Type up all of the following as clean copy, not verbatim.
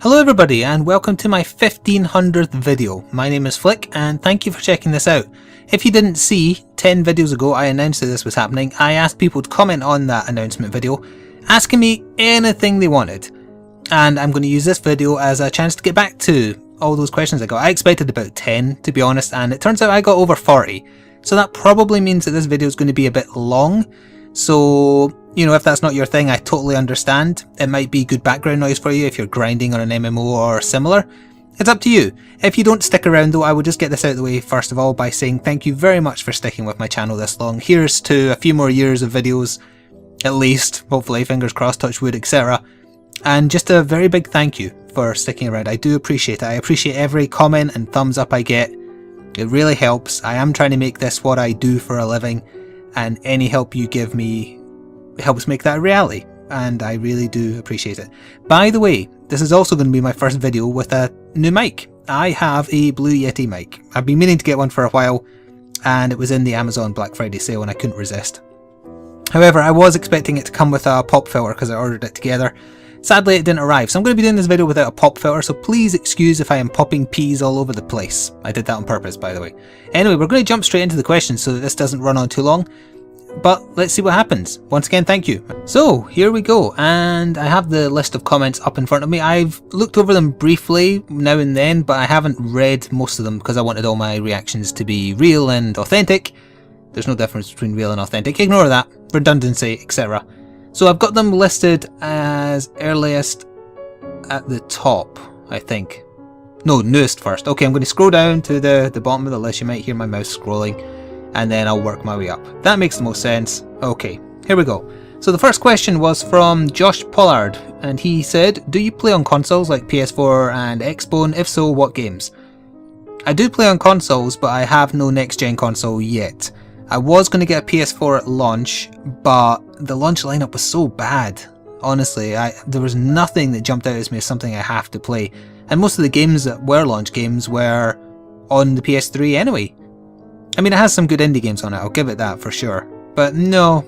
Hello everybody and welcome to my 1500th video. My name is Flik and thank you for checking this out. If you didn't see, 10 videos ago I announced that this was happening. I asked people to comment on that announcement video, asking me anything they wanted. And I'm going to use this video as a chance to get back to all those questions I got. I expected about 10 to be honest, and it turns out I got over 40. So that probably means that this video is going to be a bit long. So, you know, if that's not your thing, I totally understand. It might be good background noise for you if you're grinding on an MMO or similar. It's up to you. If you don't stick around though, I will just get this out of the way first of all by saying thank you very much for sticking with my channel this long. Here's to a few more years of videos, at least, hopefully, fingers crossed, touch wood, etc. And just a very big thank you for sticking around. I do appreciate it. I appreciate every comment and thumbs up I get. It really helps. I am trying to make this what I do for a living, and any help you give me helps make that a reality, and I really do appreciate it. By the way, this is also going to be my first video with a new mic. I have a Blue Yeti mic. I've been meaning to get one for a while, and it was in the Amazon Black Friday sale and I couldn't resist. However, I was expecting it to come with a pop filter because I ordered it together. Sadly, it didn't arrive, so I'm going to be doing this video without a pop filter, so please excuse if I am popping peas all over the place. I did that on purpose, by the way. Anyway, we're going to jump straight into the questions so that this doesn't run on too long. But let's see what happens. Once again, thank you. So here we go, and I have the list of comments up in front of me. I've looked over them briefly now and then, but I haven't read most of them because I wanted all my reactions to be real and authentic. There's no difference between real and authentic. Ignore that. Redundancy, etc. So I've got them listed as earliest at the top, I think. No, newest first. Okay, I'm going to scroll down to the bottom of the list. You might hear my mouse scrolling, and then I'll work my way up. That makes the most sense. Okay, here we go. So the first question was from Josh Pollard, and he said, do you play on consoles like PS4 and Xbone? If so, what games? I do play on consoles, but I have no next-gen console yet. I was going to get a PS4 at launch, but the launch lineup was so bad. Honestly, there was nothing that jumped out as me as something I have to play. And most of the games that were launch games were on the PS3 anyway. I mean, it has some good indie games on it, I'll give it that for sure. But no.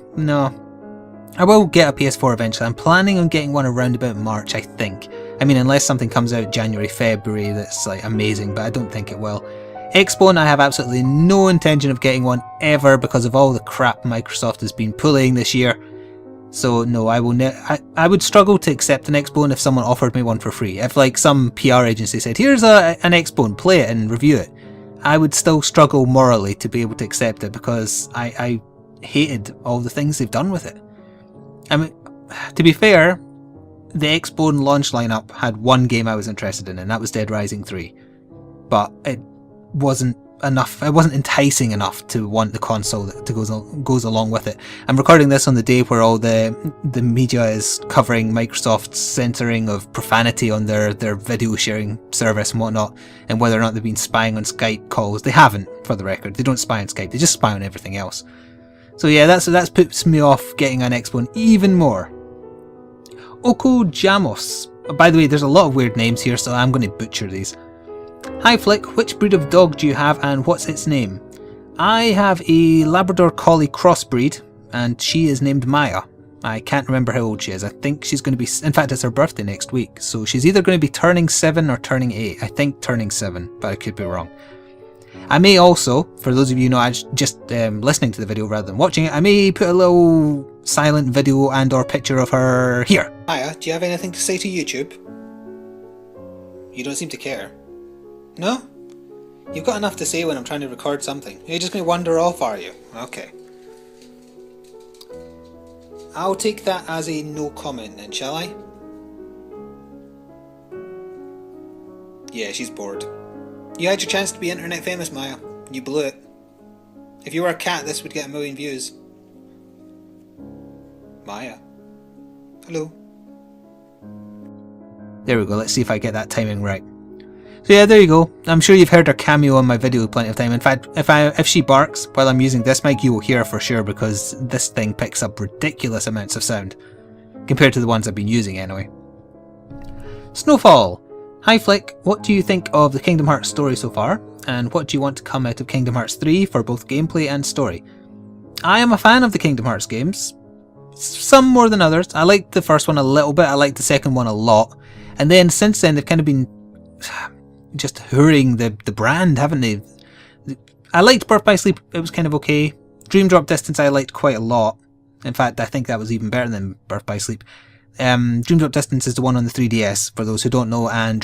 I will get a PS4 eventually. I'm planning on getting one around about March, I think. I mean, unless something comes out January, February that's like amazing, but I don't think it will. Xbone, I have absolutely no intention of getting one ever because of all the crap Microsoft has been pulling this year. So no, I would struggle to accept an Xbone if someone offered me one for free. If like some PR agency said, here's an Xbone, play it and review it, I would still struggle morally to be able to accept it because I hated all the things they've done with it. I mean, to be fair, the Xbone launch lineup had one game I was interested in, and that was Dead Rising 3. But it wasn't enough. It wasn't enticing enough to want the console that goes along with it. I'm recording this on the day where all the media is covering Microsoft's censoring of profanity on their video sharing service and whatnot, and whether or not they've been spying on Skype calls. They haven't, for the record. They don't spy on Skype. They just spy on everything else. So yeah, that's puts me off getting an Xbone even more. Oko Jamos. By the way, there's a lot of weird names here, so I'm going to butcher these. Hi Flik, which breed of dog do you have and what's its name? I have a Labrador Collie crossbreed and she is named Maya. I can't remember how old she is. I think she's going to be, in fact it's her birthday next week, so she's either going to be turning 7 or turning 8. I think turning 7, but I could be wrong. I may also, for those of you not just listening to the video rather than watching it, I may put a little silent video and or picture of her here. Maya, do you have anything to say to YouTube? You don't seem to care. No? You've got enough to say when I'm trying to record something. You're just going to wander off, are you? Okay. I'll take that as a no comment then, shall I? Yeah, she's bored. You had your chance to be internet famous, Maya. You blew it. If you were a cat, this would get 1 million views. Maya. Hello. There we go, let's see if I get that timing right. So yeah, there you go. I'm sure you've heard her cameo on my video plenty of time. In fact, if she barks while I'm using this mic, you will hear her for sure because this thing picks up ridiculous amounts of sound. Compared to the ones I've been using anyway. Snowfall. Hi Flik, what do you think of the Kingdom Hearts story so far? And what do you want to come out of Kingdom Hearts 3 for both gameplay and story? I am a fan of the Kingdom Hearts games. Some more than others. I liked the first one a little bit, I liked the second one a lot. And then since then they've kind of been just hurrying the brand, haven't they? I liked Birth by Sleep, it was kind of okay. Dream Drop Distance I liked quite a lot. In fact, I think that was even better than Birth by Sleep. Dream Drop Distance is the one on the 3DS, for those who don't know, and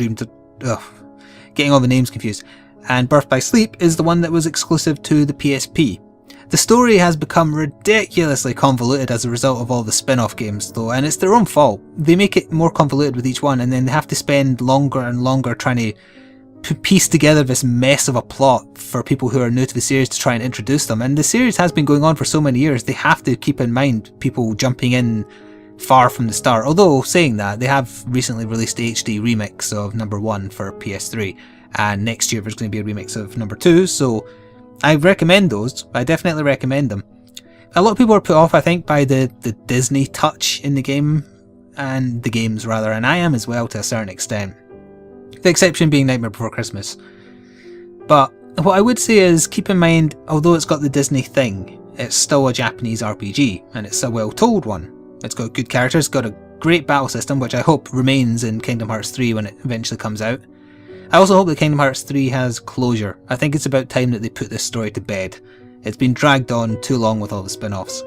getting all the names confused. And Birth by Sleep is the one that was exclusive to the PSP. The story has become ridiculously convoluted as a result of all the spin-off games though, and it's their own fault. They make it more convoluted with each one, and then they have to spend longer and longer trying to piece together this mess of a plot for people who are new to the series to try and introduce them. And the series has been going on for so many years, they have to keep in mind people jumping in far from the start. Although, saying that, they have recently released the HD remix of number 1 for PS3, and next year there's going to be a remix of number 2, so I recommend those. I definitely recommend them. A lot of people are put off, I think, by the Disney touch in the game, and the games rather, and I am as well to a certain extent. The exception being Nightmare Before Christmas. But what I would say is, keep in mind, although it's got the Disney thing, it's still a Japanese RPG, and it's a well-told one. It's got good characters, got a great battle system, which I hope remains in Kingdom Hearts 3 when it eventually comes out. I also hope that Kingdom Hearts 3 has closure. I think it's about time that they put this story to bed. It's been dragged on too long with all the spin-offs.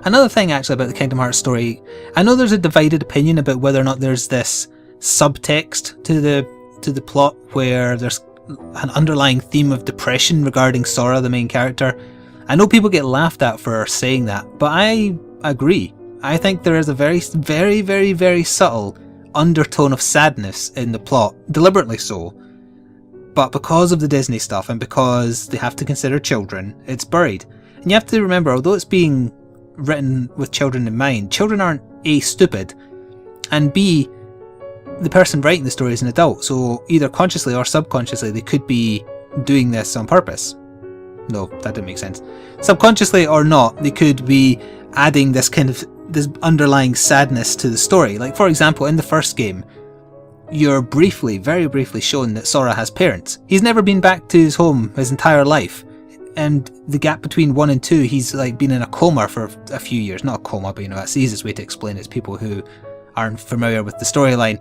Another thing actually about the Kingdom Hearts story, I know there's a divided opinion about whether or not there's this subtext to the plot where there's an underlying theme of depression regarding Sora, the main character. I know people get laughed at for saying that, but I agree. I think there is a very, very, very, very subtle undertone of sadness in the plot, deliberately so. But because of the Disney stuff and because they have to consider children, it's buried. And you have to remember, although it's being written with children in mind, children aren't A, stupid, and B, the person writing the story is an adult, so either consciously or subconsciously they could be doing this on purpose. No, that didn't make sense. Subconsciously or not, they could be adding this kind of this underlying sadness to the story. Like, for example, in the first game, you're briefly, very briefly shown that Sora has parents. He's never been back to his home his entire life. And the gap between 1 and 2, he's like been in a coma for a few years. Not a coma, but you know, that's the easiest way to explain it to people who aren't familiar with the storyline.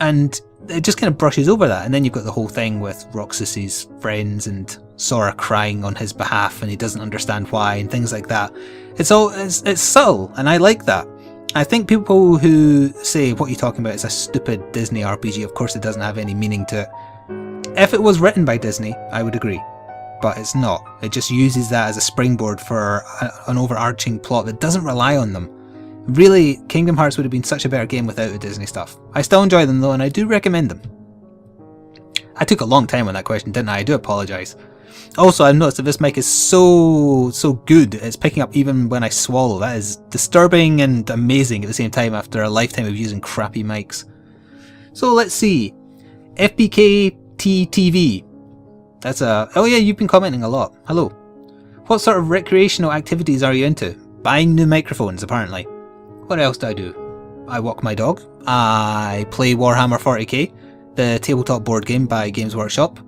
And it just kind of brushes over that. And then you've got the whole thing with Roxas's friends and Sora crying on his behalf and he doesn't understand why and things like that. It's subtle, and I like that. I think people who say what you're talking about is a stupid Disney RPG, of course it doesn't have any meaning to it. If it was written by Disney, I would agree. But it's not. It just uses that as a springboard for an overarching plot that doesn't rely on them. Really, Kingdom Hearts would have been such a better game without the Disney stuff. I still enjoy them though, and I do recommend them. I took a long time on that question, didn't I? I do apologise. Also, I've noticed that this mic is so good, it's picking up even when I swallow. That is disturbing and amazing at the same time after a lifetime of using crappy mics. So let's see. FBKTTV. That's oh yeah, you've been commenting a lot. Hello. What sort of recreational activities are you into? Buying new microphones, apparently. What else do I do? I walk my dog. I play Warhammer 40k, the tabletop board game by Games Workshop.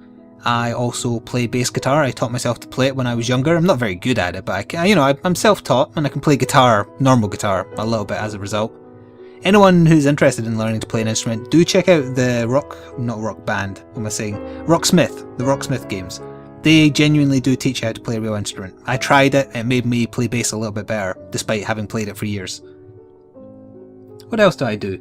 I also play bass guitar. I taught myself to play it when I was younger. I'm not very good at it, but I'm self-taught and I can play guitar, normal guitar, a little bit as a result. Anyone who's interested in learning to play an instrument, do check out the Rocksmith, the Rocksmith games. They genuinely do teach you how to play a real instrument. I tried it, it made me play bass a little bit better, despite having played it for years. What else do I do?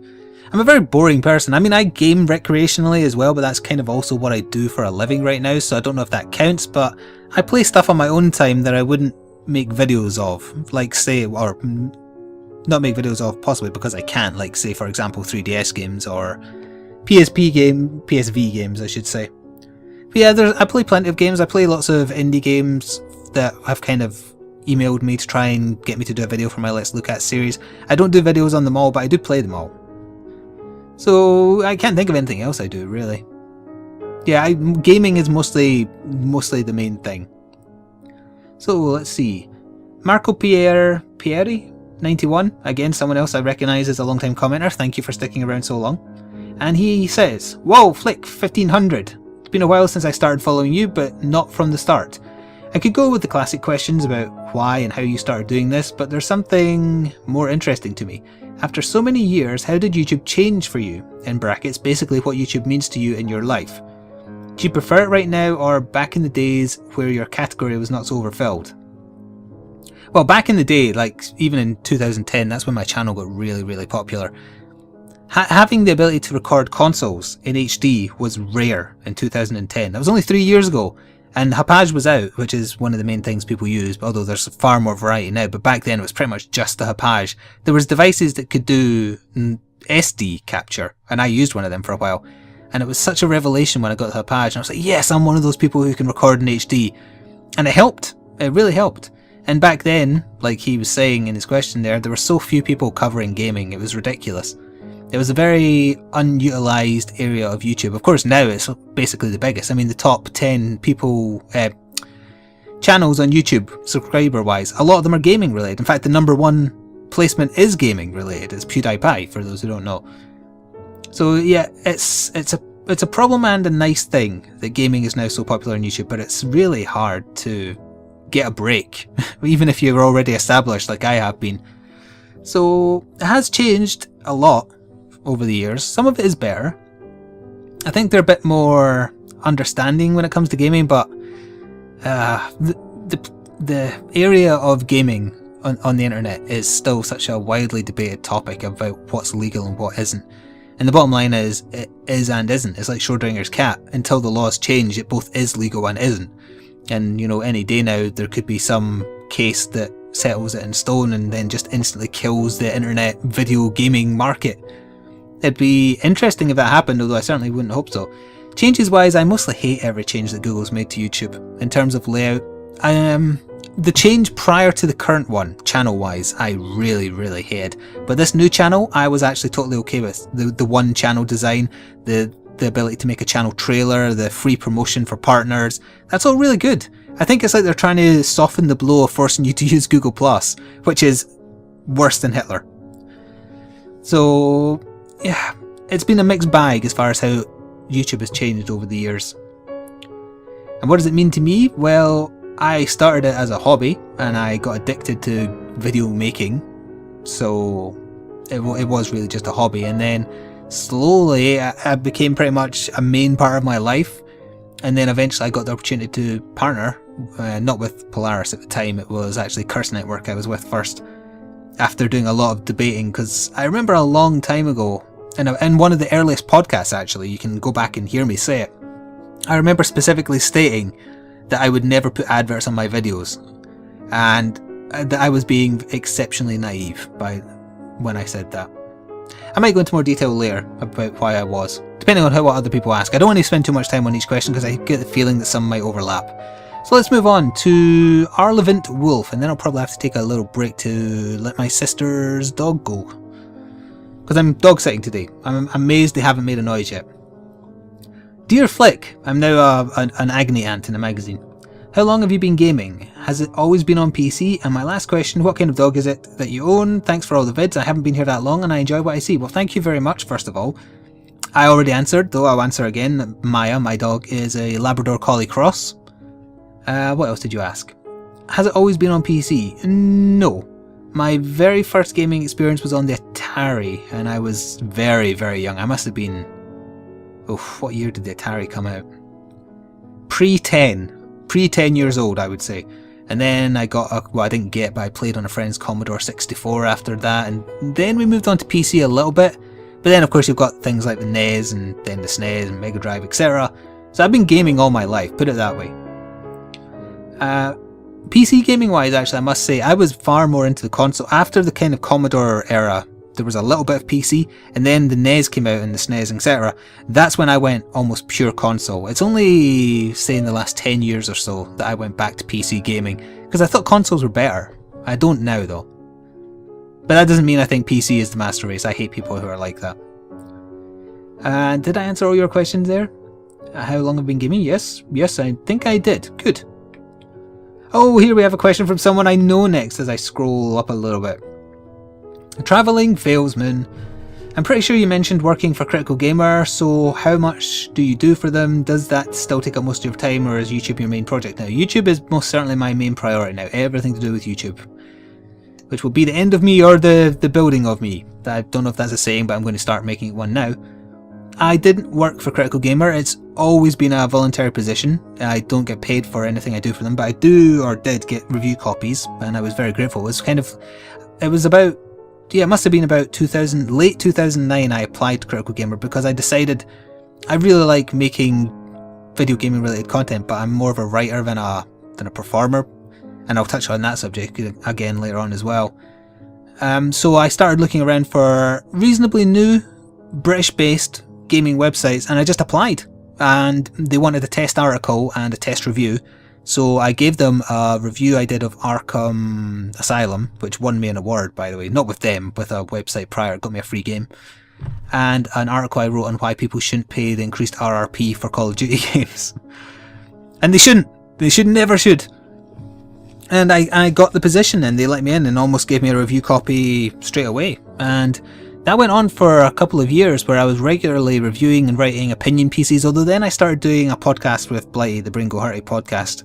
I'm a very boring person. I mean, I game recreationally as well, but that's kind of also what I do for a living right now, so I don't know if that counts, but I play stuff on my own time that I wouldn't make videos of, like say, or not make videos of possibly because I can't, like say for example 3DS games or PSV games I should say. But yeah, I play plenty of games. I play lots of indie games that have kind of emailed me to try and get me to do a video for my Let's Look At series. I don't do videos on them all, but I do play them all. So I can't think of anything else I do, really. Yeah, gaming is mostly the main thing. So let's see. Marco Pieri 91, again someone else I recognise as a long time commenter, thank you for sticking around so long. And he says, "Whoa, Flik 1500. It's been a while since I started following you, but not from the start. I could go with the classic questions about why and how you started doing this, but there's something more interesting to me. After so many years, how did YouTube change for you? In brackets, basically what YouTube means to you in your life. Do you prefer it right now or back in the days where your category was not so overfilled? Well, back in the day, like even in 2010, that's when my channel got really popular. Having the ability to record consoles in HD was rare in 2010. That was only 3 years ago. And Hauppauge was out, which is one of the main things people use, although there's far more variety now. But back then it was pretty much just the Hauppauge. There was devices that could do SD capture, and I used one of them for a while. And it was such a revelation when I got the Hauppauge. And I was like, yes, I'm one of those people who can record in HD. And it helped. It really helped. And back then, like he was saying in his question there were so few people covering gaming. It was ridiculous. It was a very unutilized area of YouTube. Of course, now it's basically the biggest. I mean, the top 10 people, channels on YouTube, subscriber-wise, a lot of them are gaming related. In fact, the #1 placement is gaming related. It's PewDiePie, for those who don't know. So yeah, it's a problem and a nice thing that gaming is now so popular on YouTube, but it's really hard to get a break, even if you're already established like I have been. So it has changed a lot over the years. Some of it is better. I think they're a bit more understanding when it comes to gaming, but the area of gaming on the internet is still such a widely debated topic about what's legal and what isn't. And the bottom line is, it is and isn't. It's like Schrodinger's cat. Until the laws change, it both is legal and isn't. And, you know, any day now, there could be some case that settles it in stone and then just instantly kills the internet video gaming market. It'd be interesting if that happened, although I certainly wouldn't hope so. Changes wise, I mostly hate every change that Google's made to YouTube. In terms of layout, the change prior to the current one, channel wise, I really hated. But this new channel, I was actually totally okay with. The one channel design, the ability to make a channel trailer, the free promotion for partners, that's all really good. I think it's like they're trying to soften the blow of forcing you to use Google+, which is worse than Hitler. So yeah, it's been a mixed bag as far as how YouTube has changed over the years. And what does it mean to me? Well, I started it as a hobby and I got addicted to video making, so it was really just a hobby, and then slowly I became pretty much a main part of my life, and then eventually I got the opportunity to partner, not with Polaris at the time, it was actually Curse Network I was with first, after doing a lot of debating, because I remember a long time ago, in one of the earliest podcasts actually, you can go back and hear me say it, I remember specifically stating that I would never put adverts on my videos, and that I was being exceptionally naive when I said that. I might go into more detail later about why I was, depending on what other people ask. I don't want to spend too much time on each question because I get the feeling that some might overlap. So let's move on to Arlevant Wolf, and then I'll probably have to take a little break to let my sister's dog go, because I'm dog sitting today. I'm amazed they haven't made a noise yet. Dear Flik, I'm now an agony ant in a magazine. How long have you been gaming? Has it always been on PC? And my last question, what kind of dog is it that you own? Thanks for all the vids. I haven't been here that long and I enjoy what I see. Well, thank you very much, first of all. I already answered, though I'll answer again. Maya, my dog, is a Labrador Collie Cross. What else did you ask? Has it always been on PC? No. My very first gaming experience was on the Atari, and I was very young. I must have been... what year did the Atari come out? Pre-10 years old, I would say. And then I got I didn't get, but I played on a friend's Commodore 64 after that, and then we moved on to PC a little bit. But then of course you've got things like the NES, and then the SNES, and Mega Drive, etc. So I've been gaming all my life, put it that way. PC gaming wise, actually, I must say, I was far more into the console. After the kind of Commodore era, there was a little bit of PC, and then the NES came out and the SNES, etc. That's when I went almost pure console. It's only, say, in the last 10 years or so that I went back to PC gaming, because I thought consoles were better. I don't now, though. But that doesn't mean I think PC is the master race. I hate people who are like that. Did I answer all your questions there? How long have I been gaming? Yes, I think I did. Good. Oh, here we have a question from someone I know next as I scroll up a little bit. A travelling salesman I'm pretty sure you mentioned working for Critical Gamer, so how much do you do for them? Does that still take up most of your time, or is YouTube your main project now? YouTube is most certainly my main priority now, everything to do with YouTube. Which will be the end of me or the building of me. I don't know if that's a saying, but I'm going to start making it one now. I didn't work for Critical Gamer, it's always been a voluntary position. I don't get paid for anything I do for them, but I do or did get review copies, and I was very grateful. It was about, yeah, it must have been about late 2009 I applied to Critical Gamer because I decided I really like making video gaming related content, but I'm more of a writer than a performer, and I'll touch on that subject again later on as well. So I started looking around for reasonably new British-based gaming websites, and I just applied, and they wanted a test article and a test review. So I gave them a review I did of Arkham Asylum, which won me an award, by the way. Not with them, with a website prior. It got me a free game. And an article I wrote on why people shouldn't pay the increased RRP for Call of Duty games. And they shouldn't. They never should. And I got the position, and they let me in and almost gave me a review copy straight away. And that went on for a couple of years where I was regularly reviewing and writing opinion pieces, although then I started doing a podcast with Blighty, the Brain Go Hearty podcast.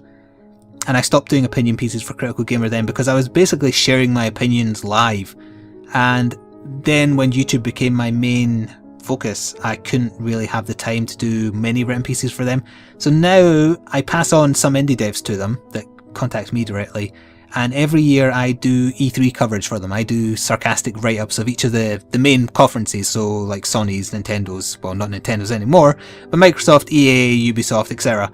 And I stopped doing opinion pieces for Critical Gamer then because I was basically sharing my opinions live. And then when YouTube became my main focus, I couldn't really have the time to do many written pieces for them. So now I pass on some indie devs to them that contact me directly. And every year I do E3 coverage for them. I do sarcastic write-ups of each of the main conferences, so like Sony's, Nintendo's, well not Nintendo's anymore, but Microsoft, EA, Ubisoft, etc.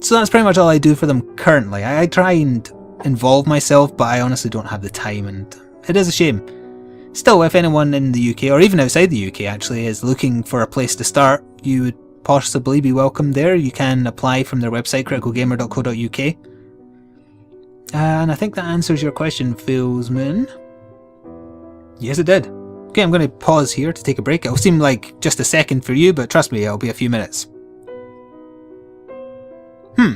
So that's pretty much all I do for them currently. I try and involve myself, but I honestly don't have the time, and it is a shame. Still, if anyone in the UK, or even outside the UK actually, is looking for a place to start, you would possibly be welcome there. You can apply from their website, criticalgamer.co.uk. And I think that answers your question, Philsman. Yes, it did. Okay, I'm going to pause here to take a break. It'll seem like just a second for you, but trust me, it'll be a few minutes.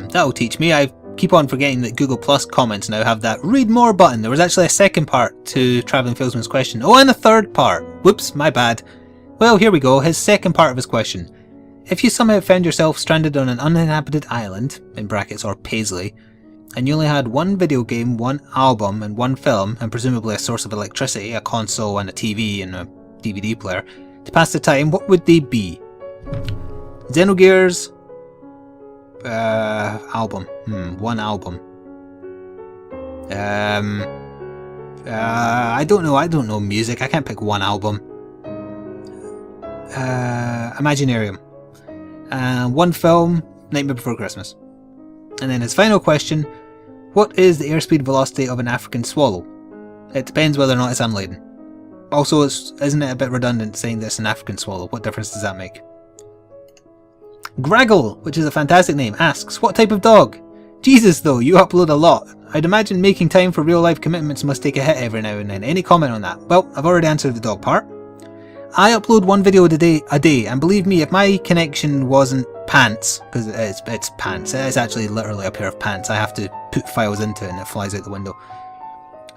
That'll teach me. I keep on forgetting that Google Plus comments now have that read more button. There was actually a second part to Travelling Philsman's question. Oh, and a third part. Whoops, my bad. Well, here we go. His second part of his question. If you somehow found yourself stranded on an uninhabited island, in brackets or Paisley, and you only had one video game, one album, and one film, and presumably a source of electricity, a console and a TV and a DVD player, to pass the time, what would they be? Xenogears... album. One album. I don't know music. I can't pick one album. Imaginarium. One film, Nightmare Before Christmas. And then his final question, what is the airspeed velocity of an African swallow? It depends whether or not it's unladen. Also, isn't it a bit redundant saying this an African swallow? What difference does that make? Graggle, which is a fantastic name, asks, what type of dog? Jesus though, you upload a lot. I'd imagine making time for real life commitments must take a hit every now and then. Any comment on that? Well, I've already answered the dog part. I upload one video a day, and believe me, if my connection wasn't pants, because it's pants, it's actually literally a pair of pants, I have to put files into it and it flies out the window,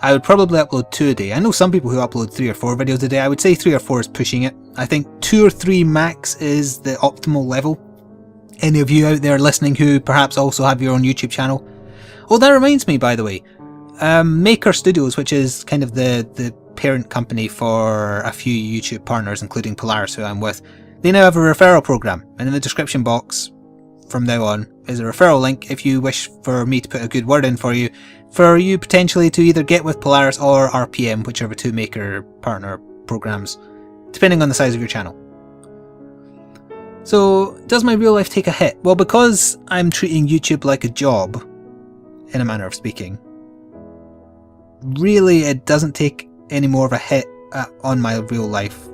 I would probably upload 2 a day. I know some people who upload 3 or 4 videos a day. I would say 3 or 4 is pushing it. I think 2 or 3 max is the optimal level. Any of you out there listening who perhaps also have your own YouTube channel? Oh, that reminds me, by the way. Maker Studios, which is kind of the parent company for a few YouTube partners, including Polaris, who I'm with, they now have a referral program. And in the description box, from now on, is a referral link if you wish for me to put a good word in for you potentially to either get with Polaris or RPM, whichever 2 maker partner programs, depending on the size of your channel. So, does my real life take a hit? Well, because I'm treating YouTube like a job, in a manner of speaking, really it doesn't take any more of a hit on my real life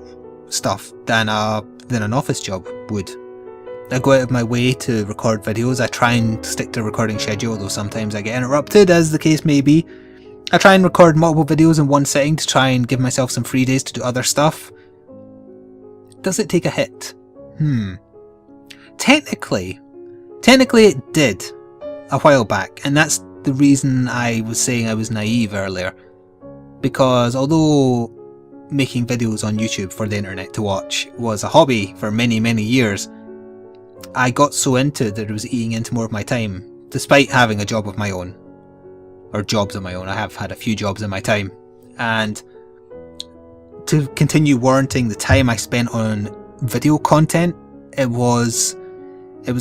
stuff than an office job would. I go out of my way to record videos. I try and stick to a recording schedule, though sometimes I get interrupted, as the case may be. I try and record multiple videos in one sitting to try and give myself some free days to do other stuff. Does it take a hit? Technically it did a while back, and that's the reason I was saying I was naive earlier. Because although making videos on YouTube for the internet to watch was a hobby for many, many years, I got so into it that it was eating into more of my time, despite having a job of my own. Or jobs of my own. I have had a few jobs in my time. And to continue warranting the time I spent on video content, it was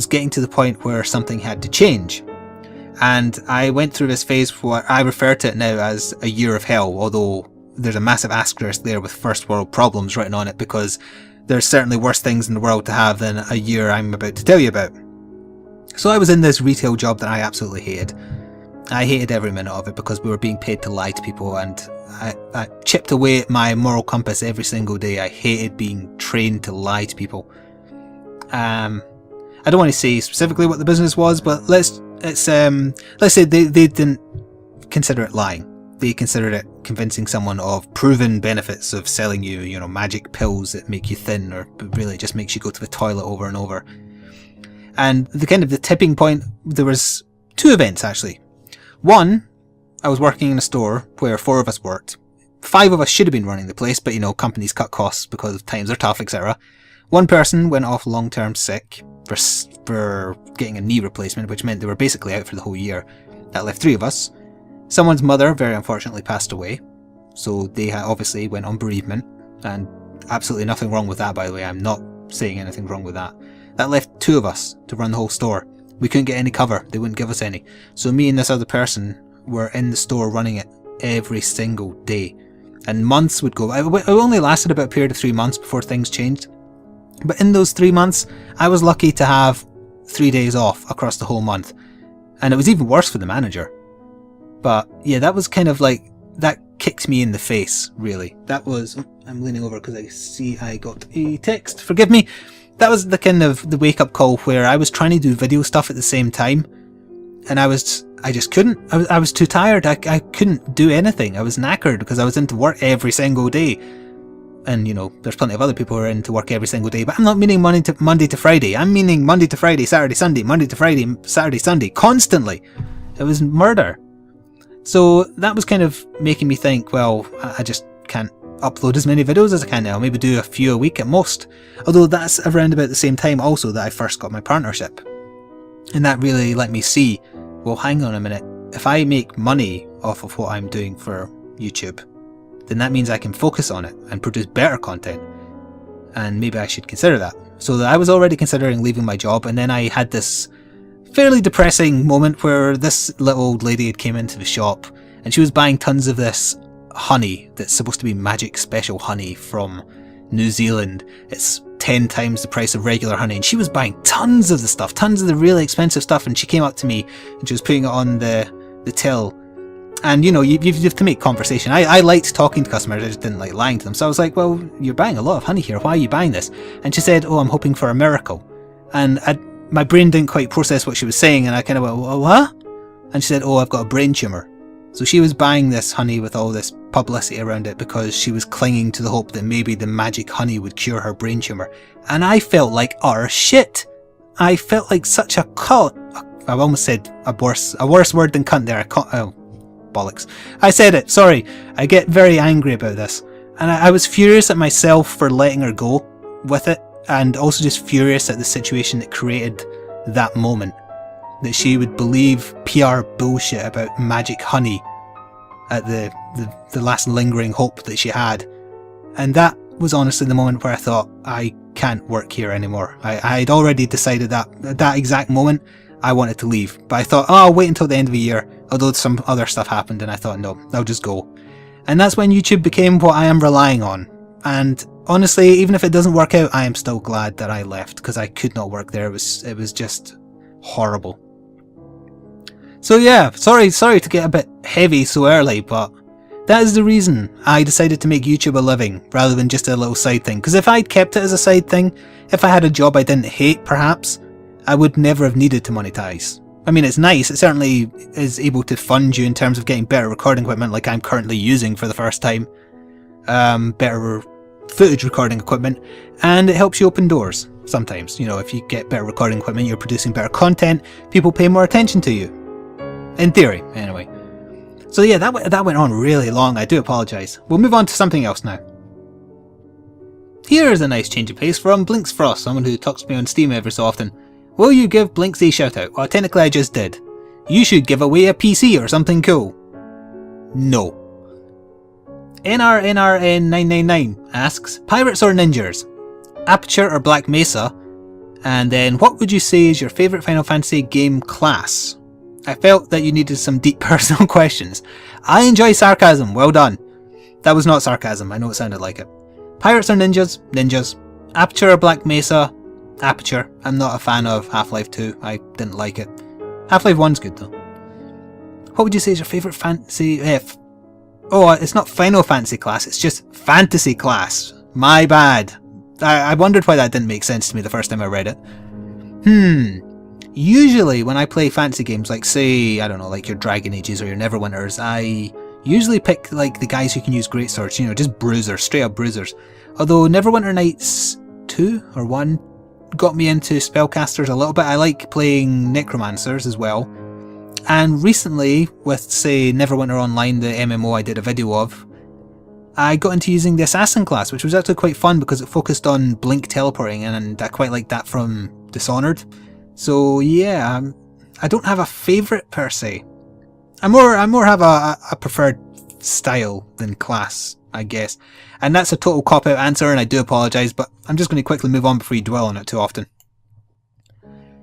getting to the point where something had to change. And I went through this phase where I refer to it now as a year of hell, although there's a massive asterisk there with first world problems written on it, because there's certainly worse things in the world to have than a year I'm about to tell you about. So I was in this retail job that I absolutely hated. I hated every minute of it because we were being paid to lie to people, and I chipped away at my moral compass every single day. I hated being trained to lie to people. I don't want to say specifically what the business was, but let's say they didn't consider it lying. They considered it convincing someone of proven benefits of selling you, magic pills that make you thin, or really just makes you go to the toilet over and over. And the tipping point, there was 2 events actually. One, I was working in a store where 4 of us worked. 5 of us should have been running the place, but companies cut costs because times are tough, etc. One person went off long-term sick for getting a knee replacement, which meant they were basically out for the whole year. That left 3 of us. Someone's mother very unfortunately passed away, so they obviously went on bereavement, and absolutely nothing wrong with that, by the way. I'm not saying anything wrong with that. That left 2 of us to run the whole store. We couldn't get any cover, they wouldn't give us any. So me and this other person were in the store running it every single day. And months would go. It only lasted about a period of 3 months before things changed. But in those 3 months, I was lucky to have 3 days off across the whole month. And it was even worse for the manager. But yeah, that was kind of like, that kicked me in the face, really. That was, I'm leaning over because I see I got a text, forgive me. That was the kind of the wake up call where I was trying to do video stuff at the same time. And I just couldn't. I was too tired. I couldn't do anything. I was knackered because I was into work every single day. And there's plenty of other people who are into work every single day, but I'm not meaning Monday to Friday. I'm meaning Monday to Friday, Saturday, Sunday, Monday to Friday, Saturday, Sunday, constantly. It was murder. So that was kind of making me think, well, I just can't upload as many videos as I can now. Maybe do a few a week at most. Although that's around about the same time also that I first got my partnership. And that really let me see, well, hang on a minute. If I make money off of what I'm doing for YouTube, then that means I can focus on it and produce better content. And maybe I should consider that. So I was already considering leaving my job, and then I had this fairly depressing moment where this little old lady had came into the shop and she was buying tons of this honey that's supposed to be magic special honey from New Zealand. It's 10 times the price of regular honey, and she was buying tons of the stuff, tons of the really expensive stuff, and she came up to me and she was putting it on the till. And you have to make conversation. I liked talking to customers, I just didn't like lying to them. So I was like, well, you're buying a lot of honey here, why are you buying this? And she said, oh, I'm hoping for a miracle. And my brain didn't quite process what she was saying, and I kind of went, what? And she said, oh, I've got a brain tumour. So she was buying this honey with all this publicity around it because she was clinging to the hope that maybe the magic honey would cure her brain tumour. And I felt like utter shit. I felt like such a cunt. I almost said a worse word than cunt there. Bollocks. I said it, sorry. I get very angry about this. And I was furious at myself for letting her go with it, and also just furious at the situation that created that moment. That she would believe PR bullshit about magic honey at the last lingering hope that she had. And that was honestly the moment where I thought, I can't work here anymore. I'd already decided that at that exact moment I wanted to leave. But I thought, oh, I'll wait until the end of the year. Although some other stuff happened, and I thought, no, I'll just go. And that's when YouTube became what I am relying on. And honestly, even if it doesn't work out, I am still glad that I left, because I could not work there. It was just horrible. So yeah, sorry to get a bit heavy so early, but that is the reason I decided to make YouTube a living rather than just a little side thing. Because if I'd kept it as a side thing, if I had a job I didn't hate perhaps, I would never have needed to monetize. I mean, it's nice, it certainly is able to fund you in terms of getting better recording equipment like I'm currently using for the first time. Better footage recording equipment, and it helps you open doors sometimes. If you get better recording equipment, you're producing better content, people pay more attention to you. In theory, anyway. So yeah, that went on really long, I do apologise. We'll move on to something else now. Here's a nice change of pace from Blinks Frost, someone who talks to me on Steam every so often. Will you give Blinks a shoutout? Well, technically I just did. You should give away a PC or something cool. No. NRNRN999 asks, Pirates or Ninjas? Aperture or Black Mesa? And then, what would you say is your favourite Final Fantasy game class? I felt that you needed some deep personal questions. I enjoy sarcasm, well done. That was not sarcasm, I know it sounded like it. Pirates or Ninjas? Ninjas. Aperture or Black Mesa? Aperture. I'm not a fan of Half-Life 2, I didn't like it. Half-Life 1's good though. What would you say is your favourite fantasy... Oh, it's not Final Fantasy class, it's just Fantasy class. My bad. I wondered why that didn't make sense to me the first time I read it. Usually when I play fantasy games, like say, I don't know, like your Dragon Ages or your Neverwinters, I usually pick like the guys who can use greatswords, you know, just bruisers, straight up bruisers. Although Neverwinter Nights 2 or 1 got me into spellcasters a little bit. I like playing necromancers as well. And recently, with say Neverwinter Online, the MMO I did a video of, I got into using the Assassin class, which was actually quite fun because it focused on blink teleporting, and I quite liked that from Dishonored. So yeah, I don't have a favourite per se. I more have a preferred style than class, I guess. And that's a total cop-out answer, and I do apologise, but I'm just going to quickly move on before you dwell on it too often.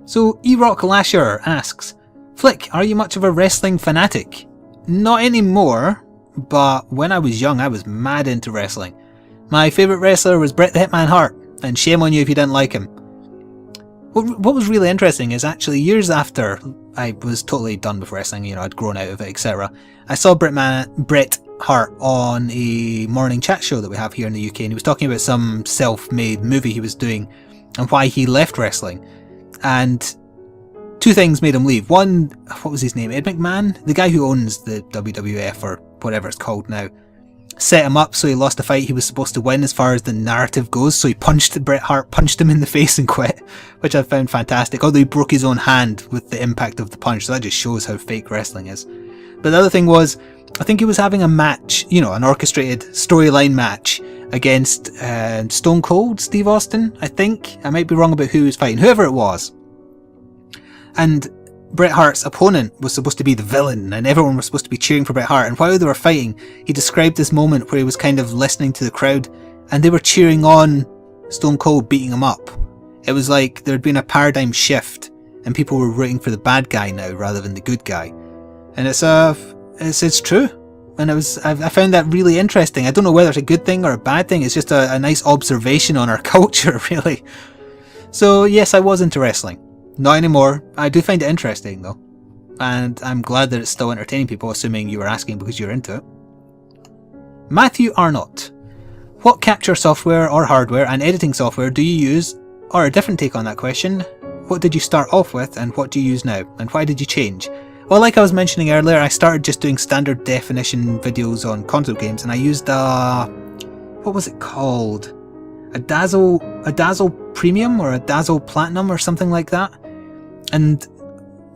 So Erock Lasher asks, Flick, are you much of a wrestling fanatic? Not anymore. But when I was young, I was mad into wrestling. My favourite wrestler was Bret the Hitman Hart, and shame on you if you didn't like him. What was really interesting is actually years after I was totally done with wrestling, you know, I'd grown out of it, etc. I saw Bret Hart on a morning chat show that we have here in the UK, and he was talking about some self-made movie he was doing and why he left wrestling. And two things made him leave. One, what was his name? Ed McMahon? The guy who owns the WWF or whatever it's called now, set him up so he lost a fight he was supposed to win as far as the narrative goes, so Bret Hart punched him in the face and quit, which I found fantastic, although he broke his own hand with the impact of the punch, so that just shows how fake wrestling is. But the other thing was, I think he was having a match, you know, an orchestrated storyline match against Stone Cold Steve Austin, I think. I might be wrong about who he was fighting, whoever it was. And Bret Hart's opponent was supposed to be the villain, and everyone was supposed to be cheering for Bret Hart, and while they were fighting, he described this moment where he was kind of listening to the crowd, and they were cheering on Stone Cold beating him up. It was like there had been a paradigm shift, and people were rooting for the bad guy now rather than the good guy. And it's true. And I found that really interesting. I don't know whether it's a good thing or a bad thing, it's just a nice observation on our culture, really. So yes, I was into wrestling. Not anymore. I do find it interesting though, and I'm glad that it's still entertaining people, assuming you were asking because you're into it. Matthew Arnott, what capture software or hardware and editing software do you use, or a different take on that question, what did you start off with and what do you use now, and why did you change? Well, like I was mentioning earlier, I started just doing standard definition videos on console games, and I used what was it called? A Dazzle Premium or a Dazzle Platinum or something like that. And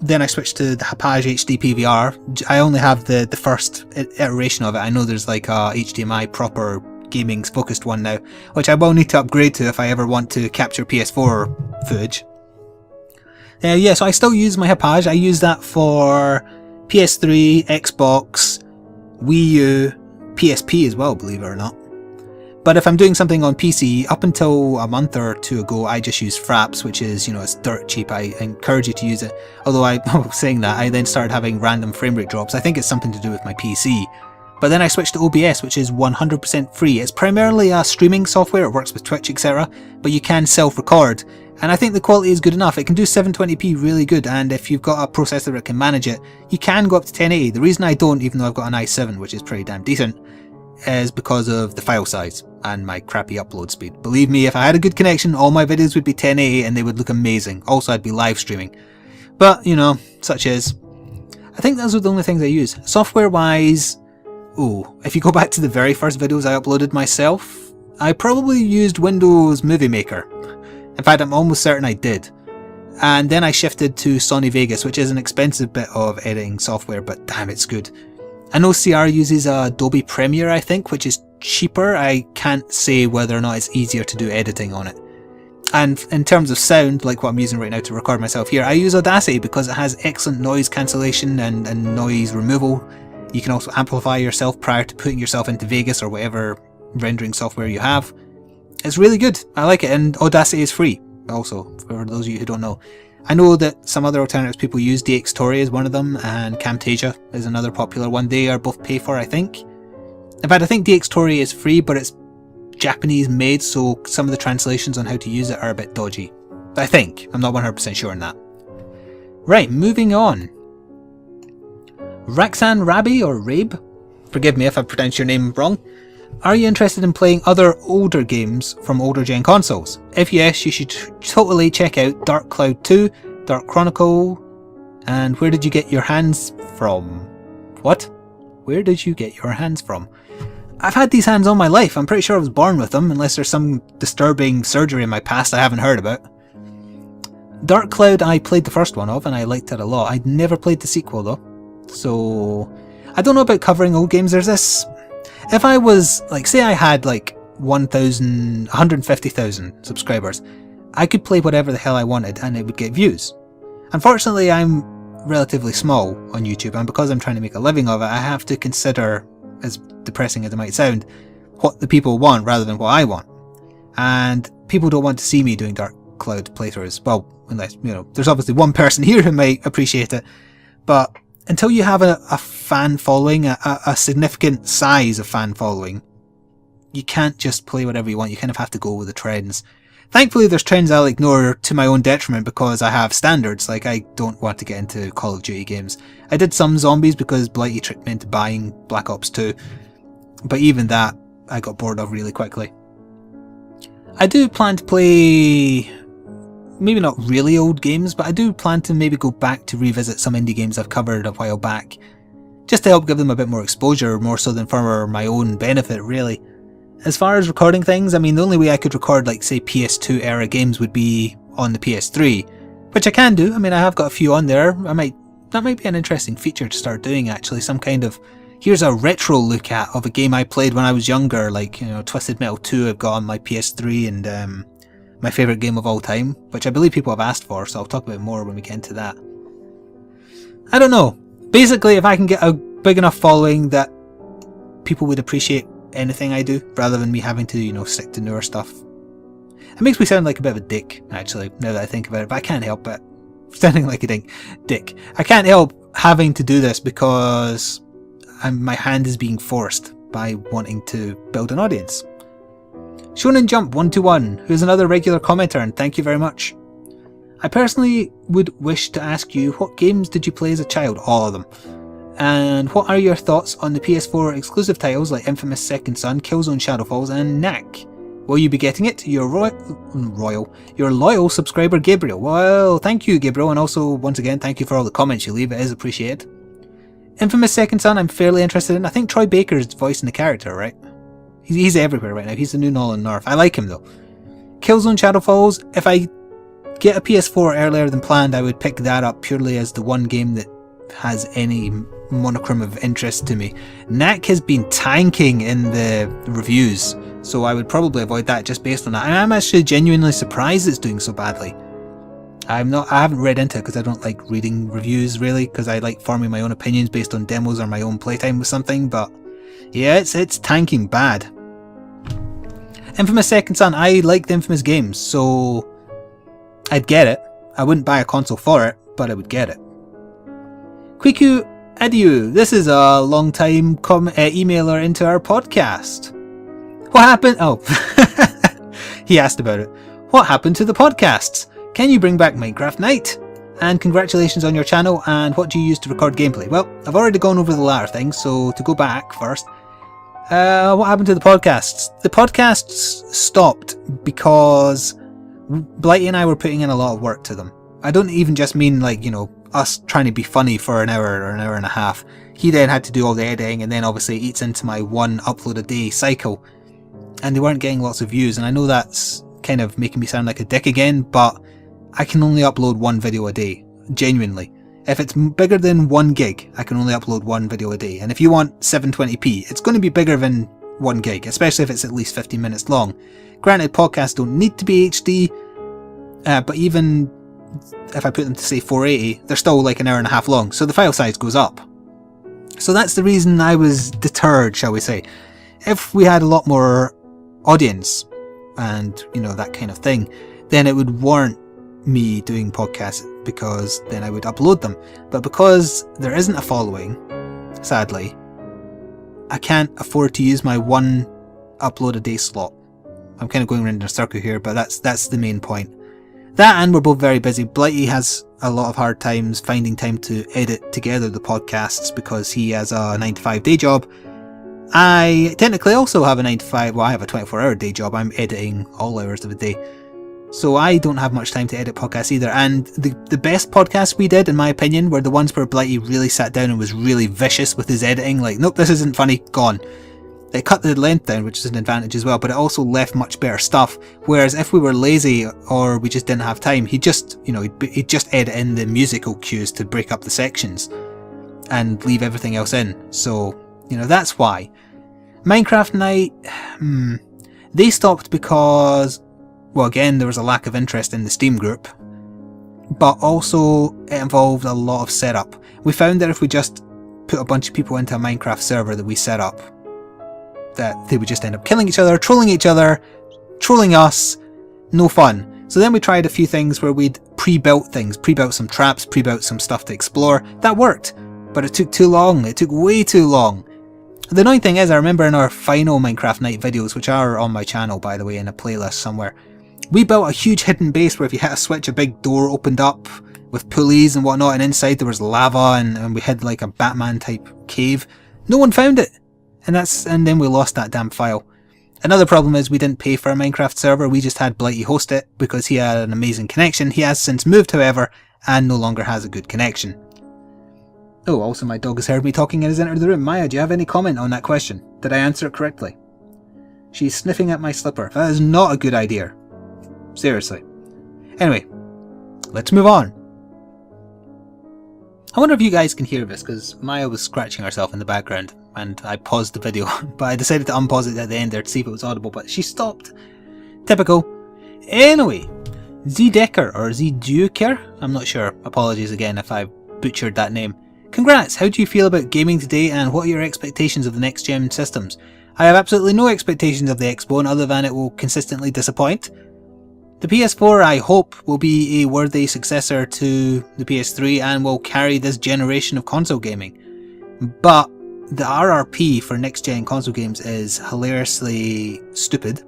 then I switched to the Hapage HD PVR. I only have the first iteration of it. I know there's like a HDMI proper gaming focused one now, which I will need to upgrade to if I ever want to capture PS4 footage. Yeah, so I still use my Hapage. I use that for PS3, Xbox, Wii U, PSP as well, believe it or not. But if I'm doing something on PC, up until a month or two ago, I just use Fraps, which is, you know, it's dirt cheap. I encourage you to use it. Although saying that, I then started having random frame rate drops. I think it's something to do with my PC. But then I switched to OBS, which is 100% free. It's primarily a streaming software. It works with Twitch, etc. But you can self-record. And I think the quality is good enough. It can do 720p really good. And if you've got a processor that can manage it, you can go up to 1080. The reason I don't, even though I've got an i7, which is pretty damn decent, is because of the file size and my crappy upload speed. Believe me, if I had a good connection, all my videos would be 1080 and they would look amazing. Also, I'd be live streaming. But, you know, such is. I think those are the only things I use. Software-wise, if you go back to the very first videos I uploaded myself, I probably used Windows Movie Maker. In fact, I'm almost certain I did. And then I shifted to Sony Vegas, which is an expensive bit of editing software, but damn, it's good. I know CR uses Adobe Premiere, I think, which is cheaper. I can't say whether or not it's easier to do editing on it. And in terms of sound, like what I'm using right now to record myself here, I use Audacity because it has excellent noise cancellation and noise removal. You can also amplify yourself prior to putting yourself into Vegas or whatever rendering software you have. It's really good. I like it, and Audacity is free also, for those of you who don't know. I know that some other alternatives people use, DxTory is one of them, and Camtasia is another popular one. They are both pay for, I think. In fact, I think DxTory is free, but it's Japanese made, so some of the translations on how to use it are a bit dodgy. I think. I'm not 100% sure on that. Right, moving on. Raxan Rabi, or Rabe, forgive me if I pronounced your name wrong. Are you interested in playing other older games from older gen consoles? If yes, you should totally check out Dark Cloud 2, Dark Chronicle, and Where Did You Get Your Hands From? What? Where did you get your hands from? I've had these hands all my life. I'm pretty sure I was born with them, unless there's some disturbing surgery in my past I haven't heard about. Dark Cloud I played the first one of, and I liked it a lot. I'd never played the sequel though. So, I don't know about covering old games. There's this... If I was, like, say I had like 150,000 subscribers, I could play whatever the hell I wanted and it would get views. Unfortunately, I'm relatively small on YouTube, and because I'm trying to make a living of it, I have to consider, as depressing as it might sound, what the people want rather than what I want. And people don't want to see me doing Dark Cloud playthroughs. Well, unless, you know, there's obviously one person here who might appreciate it, but until you have a fan following, a significant size of fan following, you can't just play whatever you want. You kind of have to go with the trends. Thankfully, there's trends I'll ignore to my own detriment because I have standards. Like, I don't want to get into Call of Duty games. I did some zombies because Blighty tricked me into buying Black Ops 2. But even that, I got bored of really quickly. I do plan to play... maybe not really old games, but I do plan to maybe go back to revisit some indie games I've covered a while back, just to help give them a bit more exposure, more so than for my own benefit, really. As far as recording things, I mean, the only way I could record, like, say, PS2 era games would be on the PS3, which I can do. I mean, I have got a few on there. That might be an interesting feature to start doing, actually. Some kind of, here's a retro look at of a game I played when I was younger, like, you know, Twisted Metal 2 I've got on my PS3, and my favourite game of all time, which I believe people have asked for, so I'll talk about it more when we get into that. I don't know. Basically, if I can get a big enough following that people would appreciate anything I do, rather than me having to, you know, stick to newer stuff. It makes me sound like a bit of a dick, actually, now that I think about it, but I can't help it. Sounding like a dick. I can't help having to do this because my hand is being forced by wanting to build an audience. Shonen Jump 121, who's another regular commenter, and thank you very much. I personally would wish to ask you, what games did you play as a child? All of them. And what are your thoughts on the PS4 exclusive titles like Infamous Second Son, Killzone Shadowfalls, and Knack? Will you be getting it? Your loyal subscriber Gabriel. Well, thank you, Gabriel, and also, once again, thank you for all the comments you leave. It is appreciated. Infamous Second Son, I'm fairly interested in. I think Troy Baker's voicing the character, right? He's everywhere right now. He's the new Nolan North. I like him though. Killzone Shadowfalls, if I get a PS4 earlier than planned, I would pick that up purely as the one game that has any monochrome of interest to me. Knack has been tanking in the reviews, so I would probably avoid that just based on that. I'm actually genuinely surprised it's doing so badly. I haven't read into it because I don't like reading reviews really, because I like forming my own opinions based on demos or my own playtime with something, but yeah, it's tanking bad. Infamous Second Son, I like the Infamous games, so I'd get it. I wouldn't buy a console for it, but I would get it. Kwiku Adieu, this is a long time emailer into our podcast. What happened? Oh, he asked about it. What happened to the podcasts? Can you bring back Minecraft Night? And congratulations on your channel, and what do you use to record gameplay? Well, I've already gone over the latter thing, so to go back first. What happened to the podcasts? The podcasts stopped because Blighty and I were putting in a lot of work to them. I don't even just mean, like, you know, us trying to be funny for an hour or an hour and a half. He then had to do all the editing, and then obviously it eats into my one upload a day cycle. And they weren't getting lots of views, and I know that's kind of making me sound like a dick again, but I can only upload one video a day, genuinely. If it's bigger than 1 gig, I can only upload 1 video a day. And if you want 720p, it's going to be bigger than 1 gig, especially if it's at least 15 minutes long. Granted, podcasts don't need to be HD, but even if I put them to say 480, they're still like an hour and a half long, so the file size goes up. So that's the reason I was deterred, shall we say. If we had a lot more audience and, you know, that kind of thing, then it would warrant me doing podcasts, because then I would upload them. But because there isn't a following, sadly, I can't afford to use my 1 upload a day slot. I'm kind of going around in a circle here, but that's the main point. That, and we're both very busy. Blighty has a lot of hard times finding time to edit together the podcasts because he has a 9-to-5 day job. I technically also have a 9-to-5, well, I have a 24-hour day job. I'm editing all hours of the day. So I don't have much time to edit podcasts either. And the best podcasts we did, in my opinion, were the ones where Blighty really sat down and was really vicious with his editing. Like, nope, this isn't funny, gone. It cut the length down, which is an advantage as well, but it also left much better stuff. Whereas if we were lazy or we just didn't have time, he'd just edit in the musical cues to break up the sections and leave everything else in. So, you know, that's why. Minecraft Night, they stopped because, well, again, there was a lack of interest in the Steam group, but also it involved a lot of setup. We found that if we just put a bunch of people into a Minecraft server that we set up, that they would just end up killing each other, trolling us, no fun. So then we tried a few things where we'd pre-built things, pre-built some traps, pre-built some stuff to explore. That worked, but it took too long. It took way too long. The annoying thing is, I remember in our final Minecraft Night videos, which are on my channel, by the way, in a playlist somewhere, we built a huge hidden base where if you hit a switch, a big door opened up with pulleys and whatnot, and inside there was lava, and we hid like a Batman type cave. No one found it. And then we lost that damn file. Another problem is we didn't pay for a Minecraft server, we just had Blighty host it because he had an amazing connection. He has since moved, however, and no longer has a good connection. Oh, also my dog has heard me talking and has entered the room. Maya, do you have any comment on that question? Did I answer it correctly? She's sniffing at my slipper. That is not a good idea. Seriously. Anyway, let's move on. I wonder if you guys can hear this, because Maya was scratching herself in the background, and I paused the video, but I decided to unpause it at the end there to see if it was audible, but she stopped. Typical. Anyway, Z-Decker, or Z-Duker? I'm not sure. Apologies again if I butchered that name. Congrats! How do you feel about gaming today, and what are your expectations of the next-gen systems? I have absolutely no expectations of the Xbone other than it will consistently disappoint. The PS4, I hope, will be a worthy successor to the PS3 and will carry this generation of console gaming. But the RRP for next-gen console games is hilariously stupid.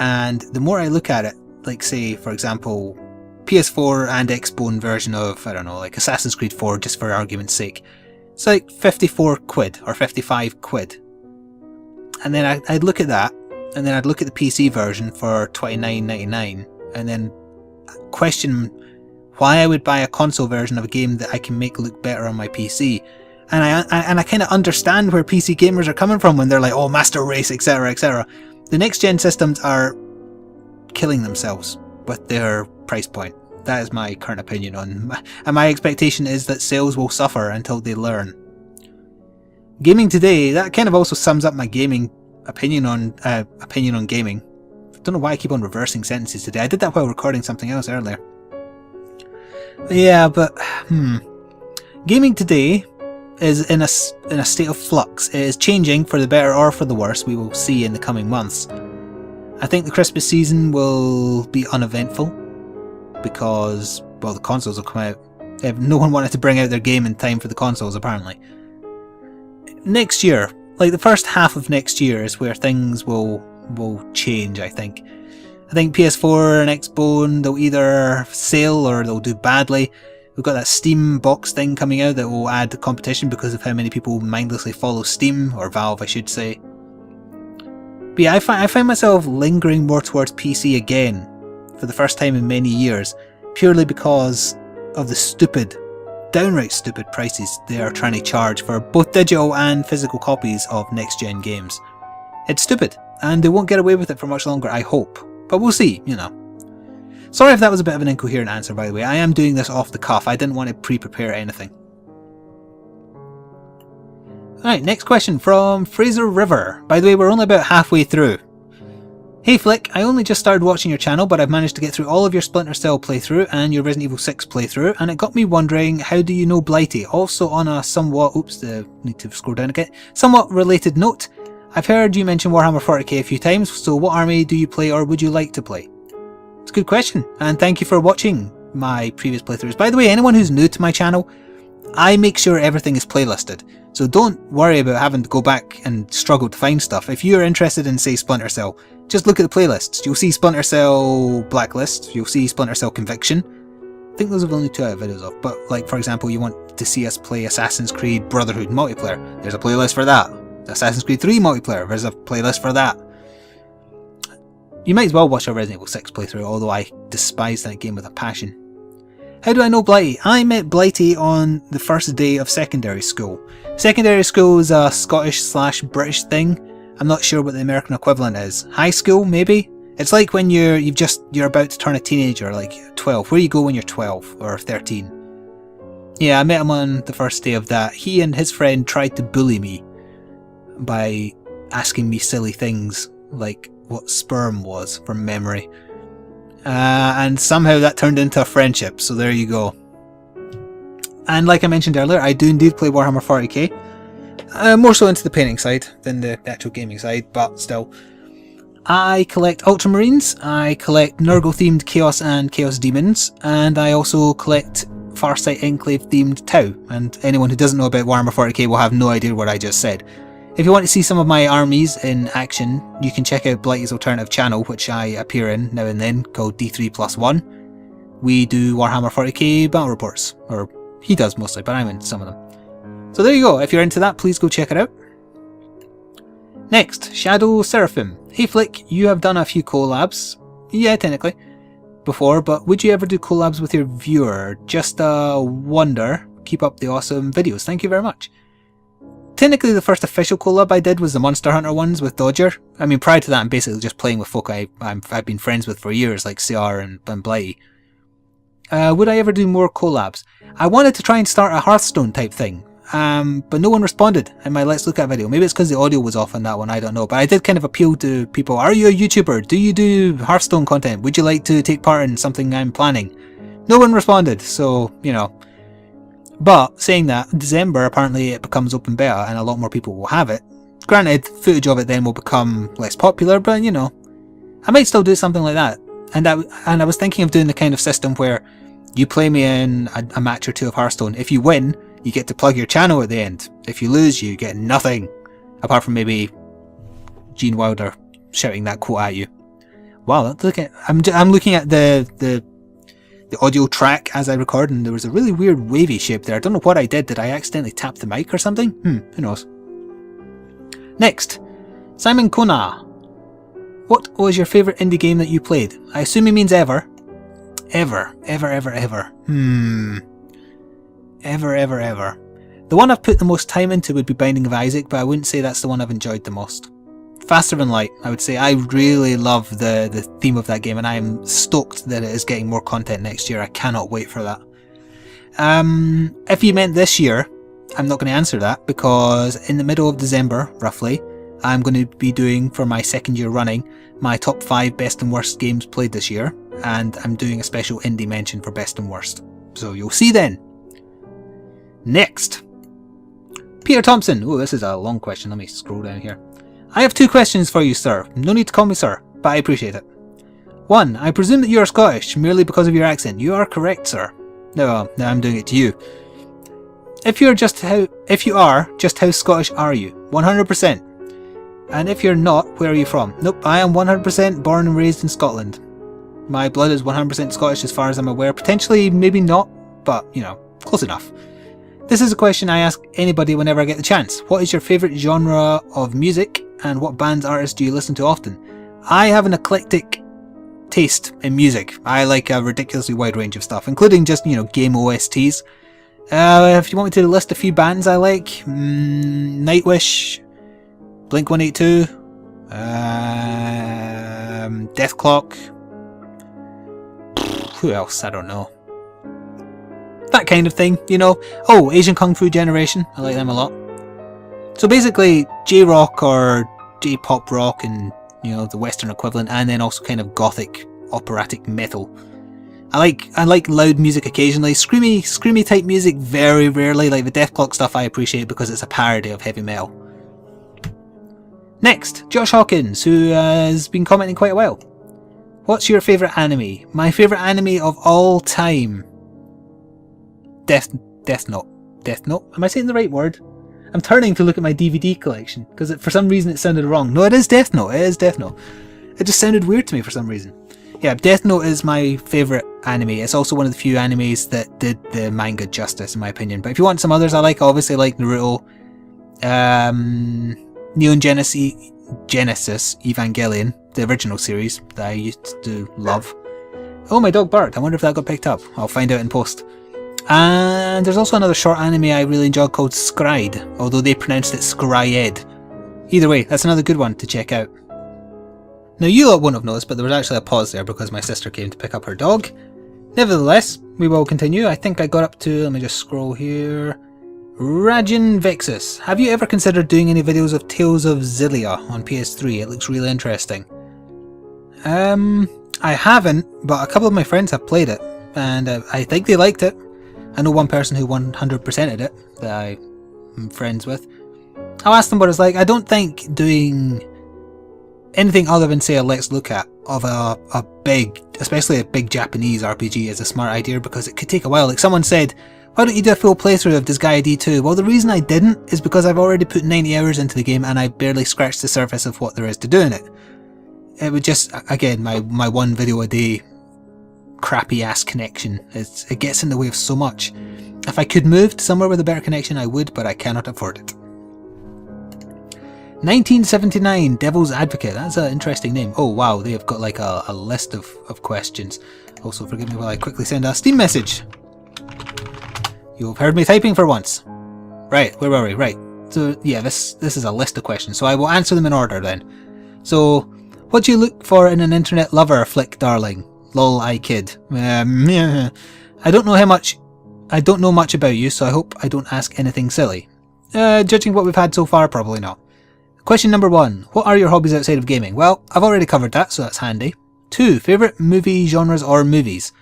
And the more I look at it, like say, for example, PS4 and Xbone version of, I don't know, like Assassin's Creed 4, just for argument's sake, it's like 54 quid or 55 quid. And then I'd look at that, and then I'd look at the PC version for $29.99 and then question why I would buy a console version of a game that I can make look better on my PC. And I kind of understand where PC gamers are coming from when they're like, oh, Master Race, etc, etc. The next gen systems are killing themselves with their price point. That is my current opinion on, and my expectation is that sales will suffer until they learn. Gaming today, that kind of also sums up my gaming opinion on gaming. I don't know why I keep on reversing sentences today. I did that while recording something else earlier. Yeah, but gaming today is in a state of flux. It is changing for the better or for the worse. We will see in the coming months. I think the Christmas season will be uneventful because, well, the consoles will come out. No one wanted to bring out their game in time for the consoles, apparently. Next year, like the first half of next year, is where things will change, I think. I think PS4 and Xbone, they'll either sail or they'll do badly. We've got that Steam box thing coming out that will add competition because of how many people mindlessly follow Steam, or Valve I should say. But yeah, I find myself lingering more towards PC again for the first time in many years, purely because of the stupid, downright stupid prices they are trying to charge for both digital and physical copies of next-gen games. It's stupid, and they won't get away with it for much longer, I hope. But we'll see, you know. Sorry if that was a bit of an incoherent answer, by the way. I am doing this off the cuff. I didn't want to pre-prepare anything. Alright, next question from Fraser River. By the way, we're only about halfway through. Hey Flik, I only just started watching your channel, but I've managed to get through all of your Splinter Cell playthrough and your Resident Evil 6 playthrough, and it got me wondering, how do you know Blighty? Also on a somewhat, need to scroll down again, somewhat related note, I've heard you mention Warhammer 40k a few times, so what army do you play or would you like to play? It's a good question, and thank you for watching my previous playthroughs. By the way, anyone who's new to my channel, I make sure everything is playlisted, so don't worry about having to go back and struggle to find stuff. If you're interested in, say, Splinter Cell, just look at the playlists. You'll see Splinter Cell Blacklist, you'll see Splinter Cell Conviction. I think those have only 2 out of videos of, but like for example, you want to see us play Assassin's Creed Brotherhood multiplayer, there's a playlist for that. Assassin's Creed 3 multiplayer, there's a playlist for that. You might as well watch our Resident Evil 6 playthrough, although I despise that game with a passion. How do I know Blighty? I met Blighty on the first day of secondary school. Secondary school is a Scottish/British thing. I'm not sure what the American equivalent is. High school, maybe? It's like when you're about to turn a teenager, like 12. Where do you go when you're 12 or 13? Yeah, I met him on the first day of that. He and his friend tried to bully me by asking me silly things, like what sperm was, from memory. And somehow that turned into a friendship, so there you go. And like I mentioned earlier, I do indeed play Warhammer 40k. More so into the painting side than the actual gaming side, but still. I collect Ultramarines, I collect Nurgle themed Chaos and Chaos Demons, and I also collect Farsight Enclave themed Tau, and anyone who doesn't know about Warhammer 40k will have no idea what I just said. If you want to see some of my armies in action, you can check out Blighty's alternative channel, which I appear in now and then, called D3+1. We do Warhammer 40k battle reports, or he does mostly, but I'm in some of them. So there you go, if you're into that, please go check it out. Next, Shadow Seraphim. Hey Flik, you have done a few collabs, yeah technically, before, but would you ever do collabs with your viewer? Just a wonder. Keep up the awesome videos, thank you very much. Technically the first official collab I did was the Monster Hunter ones with Dodger. I mean, prior to that I'm basically just playing with folk I've been friends with for years, like CR and Blighty. Would I ever do more collabs? I wanted to try and start a Hearthstone type thing, but no one responded in my Let's Look At video. Maybe it's because the audio was off on that one, I don't know. But I did kind of appeal to people. Are you a YouTuber? Do you do Hearthstone content? Would you like to take part in something I'm planning? No one responded, so, you know. But, saying that, December apparently it becomes open beta and a lot more people will have it. Granted, footage of it then will become less popular, but you know, I might still do something like that. And I was thinking of doing the kind of system where you play me in a match or two of Hearthstone. If you win, you get to plug your channel at the end. If you lose, you get nothing. Apart from maybe Gene Wilder shouting that quote at you. Wow, I'm looking at the audio track as I record, and there was a really weird wavy shape there. I don't know what I did. Did I accidentally tap the mic or something? Who knows. Next, Simon Kona. What was your favourite indie game that you played? I assume he means ever. Ever. Ever. Ever. The one I've put the most time into would be Binding of Isaac, but I wouldn't say that's the one I've enjoyed the most. Faster Than Light, I would say. I really love the theme of that game, and I am stoked that it is getting more content next year. I cannot wait for that. If you meant this year, I'm not going to answer that, because in the middle of December, roughly, I'm going to be doing, for my second year running, my top 5 best and worst games played this year, and I'm doing a special indie mention for best and worst. So you'll see then. Next, Peter Thompson. Oh, this is a long question. Let me scroll down here. I have 2 questions for you, sir. No need to call me sir, but I appreciate it. 1. I presume that you are Scottish, merely because of your accent. You are correct, sir. No, I'm doing it to you. If you are, just how Scottish are you? 100%. And if you're not, where are you from? Nope, I am 100% born and raised in Scotland. My blood is 100% Scottish as far as I'm aware. Potentially, maybe not, but, you know, close enough. This is a question I ask anybody whenever I get the chance. What is your favourite genre of music, and what bands, artists do you listen to often? I have an eclectic taste in music. I like a ridiculously wide range of stuff, including just, you know, game OSTs. If you want me to list a few bands I like, Nightwish, Blink-182, Deathclock, who else? I don't know. That kind of thing, you know. Oh, Asian Kung Fu Generation. I like them a lot. So basically, J-rock or J-pop rock and, you know, the Western equivalent, and then also kind of gothic operatic metal. I like loud music occasionally. Screamy type music very rarely. Like the Death Clock stuff I appreciate because it's a parody of heavy metal. Next, Josh Hawkins, who has been commenting quite a while. What's your favourite anime? My favourite anime of all time. Death Note. Death Note? Am I saying the right word? I'm turning to look at my DVD collection, because for some reason it sounded wrong. No, it is Death Note. It is Death Note. It just sounded weird to me for some reason. Yeah, Death Note is my favourite anime. It's also one of the few animes that did the manga justice, in my opinion. But if you want some others I obviously like Naruto, Neon Genesis Evangelion, the original series that I used to love. Oh, my dog barked. I wonder if that got picked up. I'll find out in post. And there's also another short anime I really enjoyed called Scried, although they pronounced it Scryed. Either way, that's another good one to check out. Now you lot won't have noticed, but there was actually a pause there because my sister came to pick up her dog. Nevertheless, we will continue. I think I got up to, let me just scroll here, Rajin Vexus. Have you ever considered doing any videos of Tales of Xillia on PS3? It looks really interesting. I haven't, but a couple of my friends have played it, and I think they liked it. I know one person who 100%ed it, that I'm friends with. I'll ask them what it's like. I don't think doing anything other than, say, a Let's Look At of a big, especially a big Japanese RPG is a smart idea, because it could take a while. Like someone said, why don't you do a full playthrough of Disgaea D2? Well, the reason I didn't is because I've already put 90 hours into the game and I barely scratched the surface of what there is to do in it. It would just, again, my one video a day crappy ass connection. It gets in the way of so much. If I could move to somewhere with a better connection I would, but I cannot afford it. 1979 Devil's Advocate. That's an interesting name. Oh wow, they have got like a list of questions. Also forgive me while I quickly send a Steam message. You've heard me typing for once. Right, where were we? Right. So yeah, this is a list of questions, so I will answer them in order then. So, what do you look for in an internet lover, Flick darling? Lol, I kid. I don't know much about you, so I hope I don't ask anything silly. Judging what we've had so far, probably not. Question number 1. What are your hobbies outside of gaming? Well, I've already covered that, so that's handy. 2. Favourite movie genres or movies?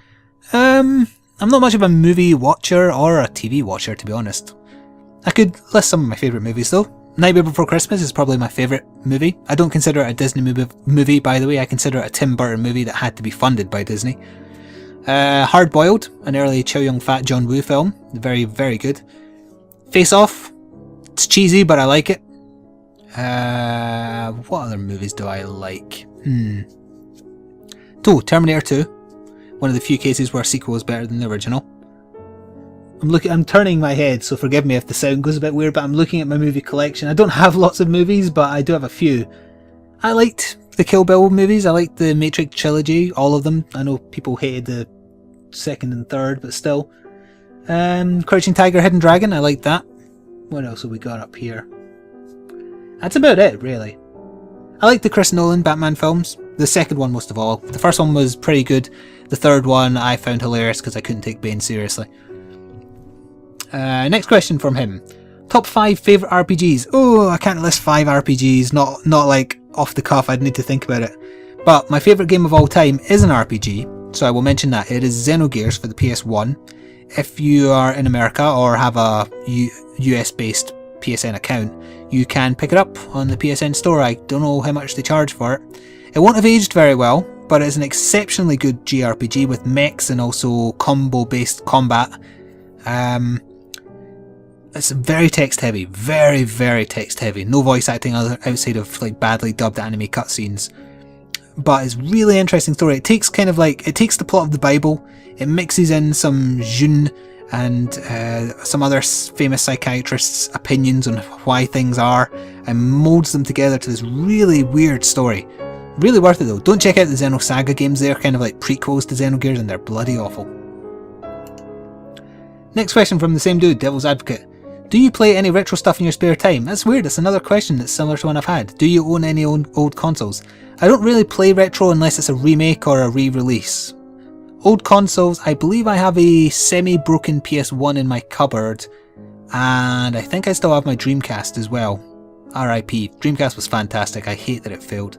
I'm not much of a movie watcher or a TV watcher, to be honest. I could list some of my favourite movies though. Nightmare Before Christmas is probably my favourite movie. I don't consider it a Disney movie, by the way. I consider it a Tim Burton movie that had to be funded by Disney. Hard Boiled, an early Chow Yun-fat John Woo film. Very, very good. Face Off. It's cheesy, but I like it. What other movies do I like? Terminator 2. One of the few cases where a sequel is better than the original. I'm turning my head, so forgive me if the sound goes a bit weird, but I'm looking at my movie collection. I don't have lots of movies, but I do have a few. I liked the Kill Bill movies. I liked the Matrix trilogy, all of them. I know people hated the second and third, but still. Crouching Tiger, Hidden Dragon, I liked that. What else have we got up here? That's about it, really. I like the Chris Nolan Batman films. The second one most of all. The first one was pretty good. The third one I found hilarious because I couldn't take Bane seriously. Next question from him. Top 5 favourite RPGs. Oh, I can't list 5 RPGs. Not like off the cuff. I'd need to think about it. But my favourite game of all time is an RPG. So I will mention that. It is Xenogears for the PS1. If you are in America or have a US based PSN account, you can pick it up on the PSN store. I don't know how much they charge for it. It won't have aged very well, but it's an exceptionally good JRPG with mechs and also combo based combat. It's very text heavy, very, very text heavy. No voice acting outside of like badly dubbed anime cutscenes. But it's really interesting story. It takes the plot of the Bible, it mixes in some Jun and some other famous psychiatrists' opinions on why things are, and molds them together to this really weird story. Really worth it though. Don't check out the Xenosaga games, they're kind of like prequels to Xenogears and they're bloody awful. Next question from the same dude, Devil's Advocate. Do you play any retro stuff in your spare time? That's weird, it's another question that's similar to one I've had. Do you own any old consoles? I don't really play retro unless it's a remake or a re-release. Old consoles, I believe I have a semi-broken PS1 in my cupboard, and I think I still have my Dreamcast as well. RIP. Dreamcast was fantastic, I hate that it failed.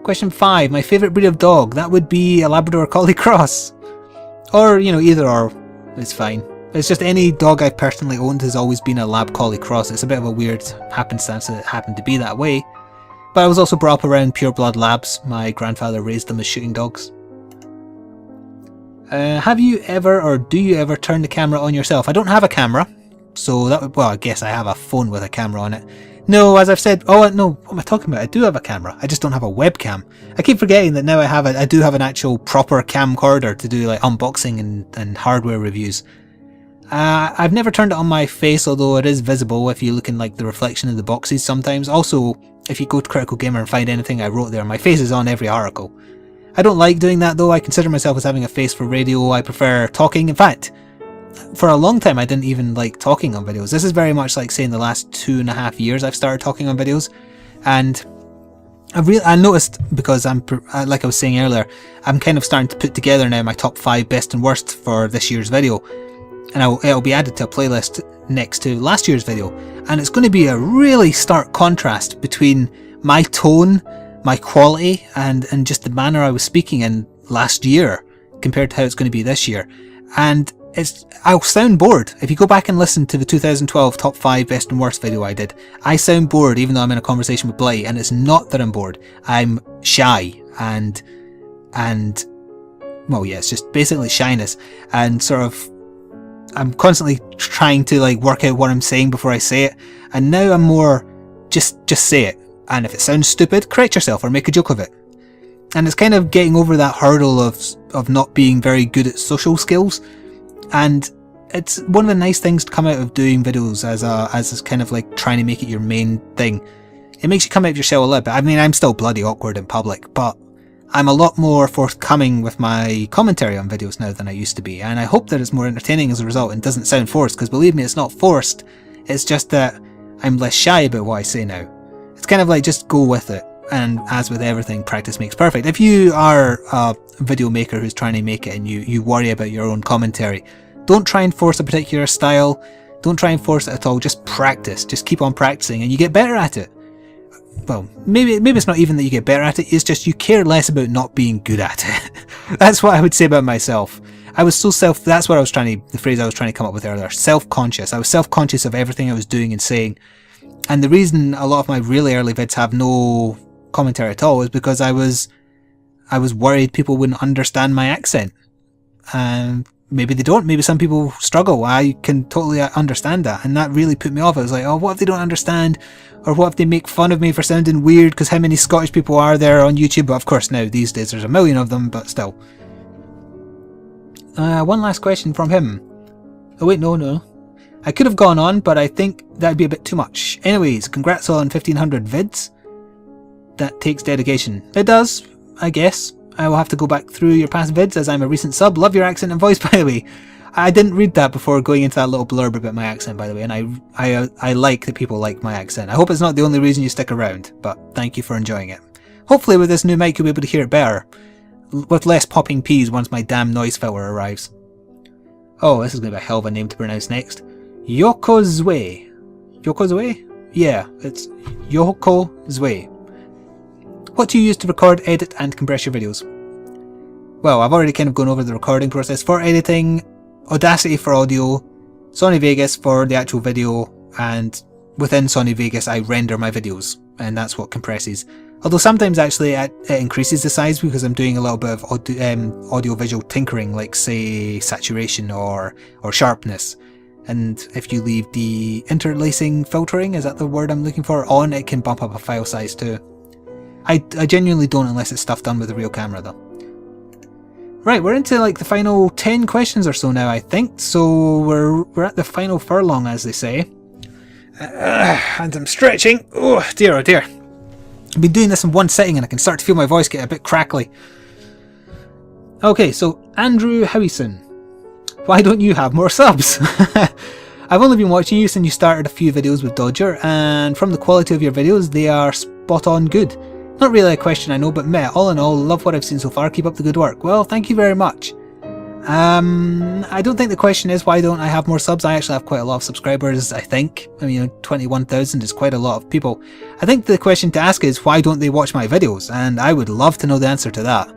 Question 5, my favourite breed of dog, that would be a Labrador Collie Cross. Or, you know, either or, it's fine. It's just any dog I've personally owned has always been a Lab Collie Cross. It's a bit of a weird happenstance that it happened to be that way. But I was also brought up around pureblood labs. My grandfather raised them as shooting dogs. Have you ever, or do you ever, turn the camera on yourself? I don't have a camera, so that would, well, I guess I have a phone with a camera on it. No, as I've said, oh no, what am I talking about? I do have a camera, I just don't have a webcam. I keep forgetting that now I do have an actual proper camcorder to do like unboxing and hardware reviews. I've never turned it on my face, although it is visible if you look in like the reflection of the boxes sometimes. Also, if you go to Critical Gamer and find anything I wrote there, my face is on every article. I don't like doing that though. I consider myself as having a face for radio. I prefer talking. In fact, for a long time I didn't even like talking on videos. This is very much like saying the last 2.5 years I've started talking on videos, and I noticed, because I'm, like I was saying earlier, I'm kind of starting to put together now my top 5 best and worst for this year's video, and it'll be added to a playlist next to last year's video, and it's going to be a really stark contrast between my tone, my quality, and just the manner I was speaking in last year compared to how it's going to be this year. And I'll sound bored. If you go back and listen to the 2012 top 5 best and worst video I did, I sound bored even though I'm in a conversation with Blight, and it's not that I'm bored. I'm shy and well, yeah, it's just basically shyness, and sort of I'm constantly trying to like work out what I'm saying before I say it, and now I'm more just say it, and if it sounds stupid, correct yourself or make a joke of it. And it's kind of getting over that hurdle of not being very good at social skills. And it's one of the nice things to come out of doing videos as kind of like trying to make it your main thing. It makes you come out of your shell a little bit. I mean, I'm still bloody awkward in public, but I'm a lot more forthcoming with my commentary on videos now than I used to be, and I hope that it's more entertaining as a result and doesn't sound forced, because believe me, it's not forced. It's just that I'm less shy about what I say now. It's kind of like just go with it, and as with everything, practice makes perfect. If you are a video maker who's trying to make it and you worry about your own commentary, don't try and force a particular style. Don't try and force it at all. Just practice. Just keep on practicing and you get better at it. Well, maybe it's not even that you get better at it, it's just you care less about not being good at it. That's what I would say about myself. I was so that's what I was the phrase I was trying to come up with earlier, self-conscious. I was self-conscious of everything I was doing and saying. And the reason a lot of my really early vids have no commentary at all is because I was worried people wouldn't understand my accent. Maybe they don't, maybe some people struggle. I can totally understand that, and that really put me off. I was like, oh, what if they don't understand? Or what if they make fun of me for sounding weird? Because how many Scottish people are there on YouTube? But of course now, these days, there's a million of them, but still. One last question from him. Oh wait, no. I could have gone on, but I think that'd be a bit too much. Anyways, congrats on 1500 vids. That takes dedication. It does, I guess. I will have to go back through your past vids as I'm a recent sub. Love your accent and voice, by the way. I didn't read that before going into that little blurb about my accent, by the way, and I like that people like my accent. I hope it's not the only reason you stick around, but thank you for enjoying it. Hopefully with this new mic you'll be able to hear it better, with less popping P's once my damn noise filter arrives. Oh, this is going to be a hell of a name to pronounce next. Yokozue. Yokozue? Yeah, it's Yokozue. What do you use to record, edit and compress your videos? Well, I've already kind of gone over the recording process. For editing, Audacity for audio, Sony Vegas for the actual video, and within Sony Vegas I render my videos, and that's what compresses. Although sometimes actually it increases the size because I'm doing a little bit of audio-visual tinkering, like say saturation or sharpness. And if you leave the interlacing filtering, is that the word I'm looking for, on, it can bump up a file size too. I genuinely don't unless it's stuff done with a real camera though. Right, we're into like the final 10 questions or so now, I think. So we're at the final furlong, as they say. And I'm stretching. Oh dear, oh dear. I've been doing this in one sitting and I can start to feel my voice get a bit crackly. Okay, so Andrew Howison. Why don't you have more subs? I've only been watching you since you started a few videos with Dodger, and from the quality of your videos, they are spot on good. Not really a question, I know, but meh, all in all, love what I've seen so far. Keep up the good work. Well, thank you very much. I don't think the question is why don't I have more subs. I actually have quite a lot of subscribers, I think. I mean, 21,000 is quite a lot of people. I think the question to ask is why don't they watch my videos? And I would love to know the answer to that.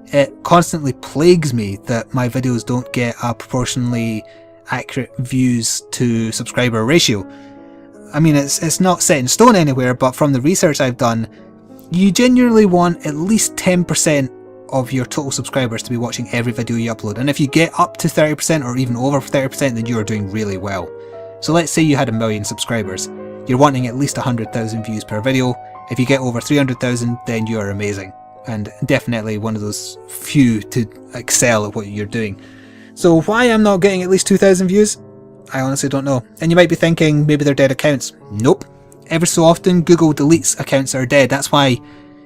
It constantly plagues me that my videos don't get a proportionally accurate views to subscriber ratio. I mean, it's not set in stone anywhere, but from the research I've done, you genuinely want at least 10% of your total subscribers to be watching every video you upload, and if you get up to 30% or even over 30%, then you are doing really well. So let's say you had 1 million subscribers, you're wanting at least 100,000 views per video. If you get over 300,000, then you are amazing, and definitely one of those few to excel at what you're doing. So why I'm not getting at least 2,000 views? I honestly don't know. And you might be thinking maybe they're dead accounts. Nope. Every so often Google deletes accounts that are dead. That's why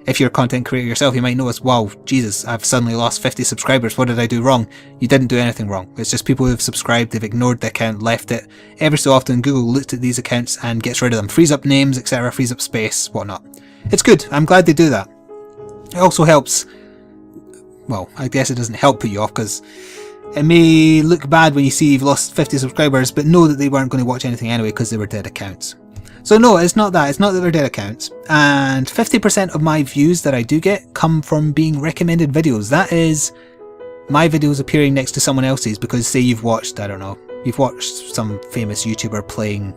if you're a content creator yourself, you might notice, wow, Jesus, I've suddenly lost 50 subscribers. What did I do wrong? You didn't do anything wrong. It's just people who've subscribed, they've ignored the account, left it. Every so often Google looks at these accounts and gets rid of them. Frees up names, etc., frees up space, whatnot. It's good. I'm glad they do that. It also helps, well, I guess it doesn't help put you off, because it may look bad when you see you've lost 50 subscribers, but know that they weren't going to watch anything anyway because they were dead accounts. So no, it's not that. It's not that they're dead accounts. And 50% of my views that I do get come from being recommended videos. That is my videos appearing next to someone else's, because say you've watched, I don't know, you've watched some famous YouTuber playing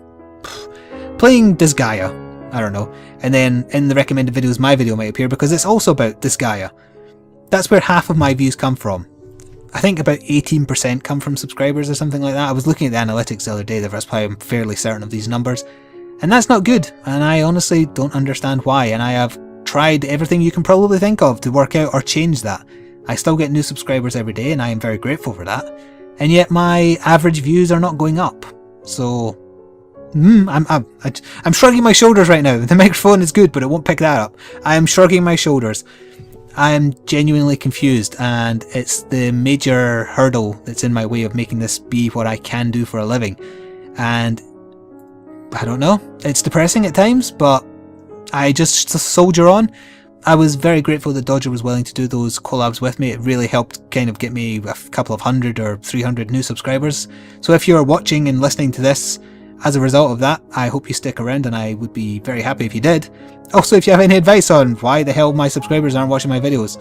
Disgaea, I don't know, and then in the recommended videos my video might appear because it's also about Disgaea. That's where half of my views come from. I think about 18% come from subscribers or something like that. I was looking at the analytics the other day, that's why I'm fairly certain of these numbers. And that's not good, and I honestly don't understand why, and I have tried everything you can probably think of to work out or change that. I still get new subscribers every day, and I am very grateful for that, and yet my average views are not going up. So, I'm shrugging my shoulders right now. The microphone is good, but it won't pick that up. I am shrugging my shoulders. I am genuinely confused, and it's the major hurdle that's in my way of making this be what I can do for a living. And I don't know, it's depressing at times, but I just soldier on. I was very grateful that Dodger was willing to do those collabs with me. It really helped kind of get me a couple of 100 or 300 new subscribers. So if you're watching and listening to this as a result of that, I hope you stick around, and I would be very happy if you did. Also, if you have any advice on why the hell my subscribers aren't watching my videos,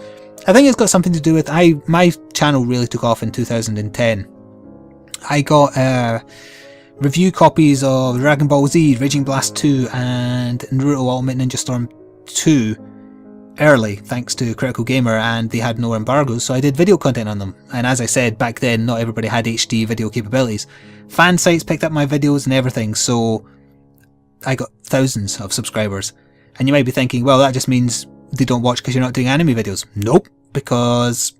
I think it's got something to do with my channel really took off in 2010. I got review copies of Dragon Ball Z, Raging Blast 2 and Naruto Ultimate Ninja Storm 2 early, thanks to Critical Gamer, and they had no embargoes, so I did video content on them. And as I said, back then not everybody had HD video capabilities. Fan sites picked up my videos and everything, so I got thousands of subscribers. And you might be thinking, well, that just means they don't watch because you're not doing anime videos. Nope, because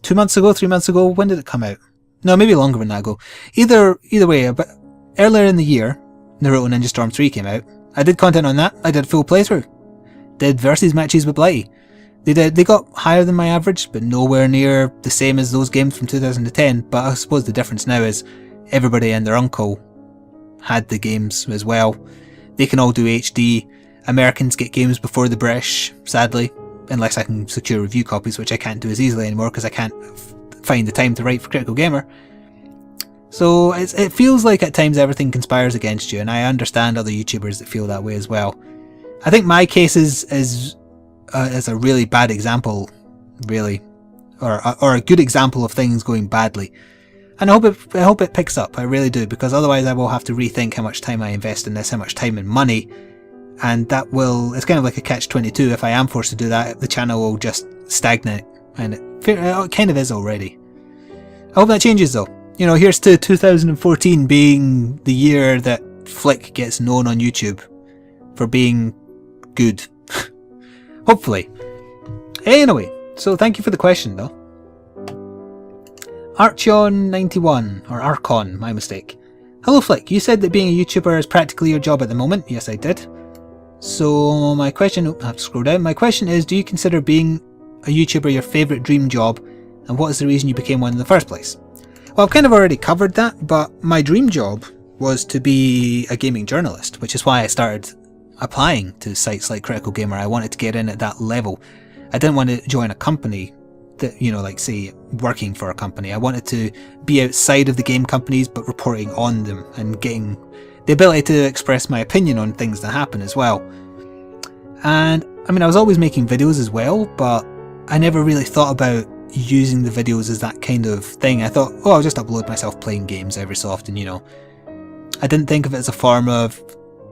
2 months ago, 3 months ago, when did it come out? No, maybe longer than that ago. Either way, but earlier in the year, Naruto Ninja Storm 3 came out. I did content on that. I did full playthrough. Did versus matches with Blighty. They got higher than my average, but nowhere near the same as those games from 2010. But I suppose the difference now is everybody and their uncle had the games as well. They can all do HD. Americans get games before the British, sadly, unless I can secure review copies, which I can't do as easily anymore because I can't find the time to write for Critical Gamer. So it feels like at times everything conspires against you, and I understand other YouTubers that feel that way as well. I think my case is a really bad example, really, or a good example of things going badly. And I hope it picks up. I really do, because otherwise I will have to rethink how much time I invest in this, how much time and money, and that will. It's kind of like a catch-22. If I am forced to do that, the channel will just stagnate, and it kind of is already. I hope that changes though. You know, here's to 2014 being the year that Flik gets known on YouTube for being good. Hopefully. Anyway, so thank you for the question though. Archon91, or Archon, my mistake. Hello Flik, you said that being a YouTuber is practically your job at the moment. Yes, I did. So my question, I have to scroll down. My question is, do you consider being a YouTuber your favourite dream job, and what is the reason you became one in the first place? Well, I've kind of already covered that, but my dream job was to be a gaming journalist, which is why I started applying to sites like Critical Gamer. I wanted to get in at that level. I didn't want to join a company that, you know, like say working for a company. I wanted to be outside of the game companies but reporting on them and getting the ability to express my opinion on things that happen as well. And I mean, I was always making videos as well, but I never really thought about using the videos as that kind of thing. I thought, oh, I'll just upload myself playing games every so often, you know. I didn't think of it as a form of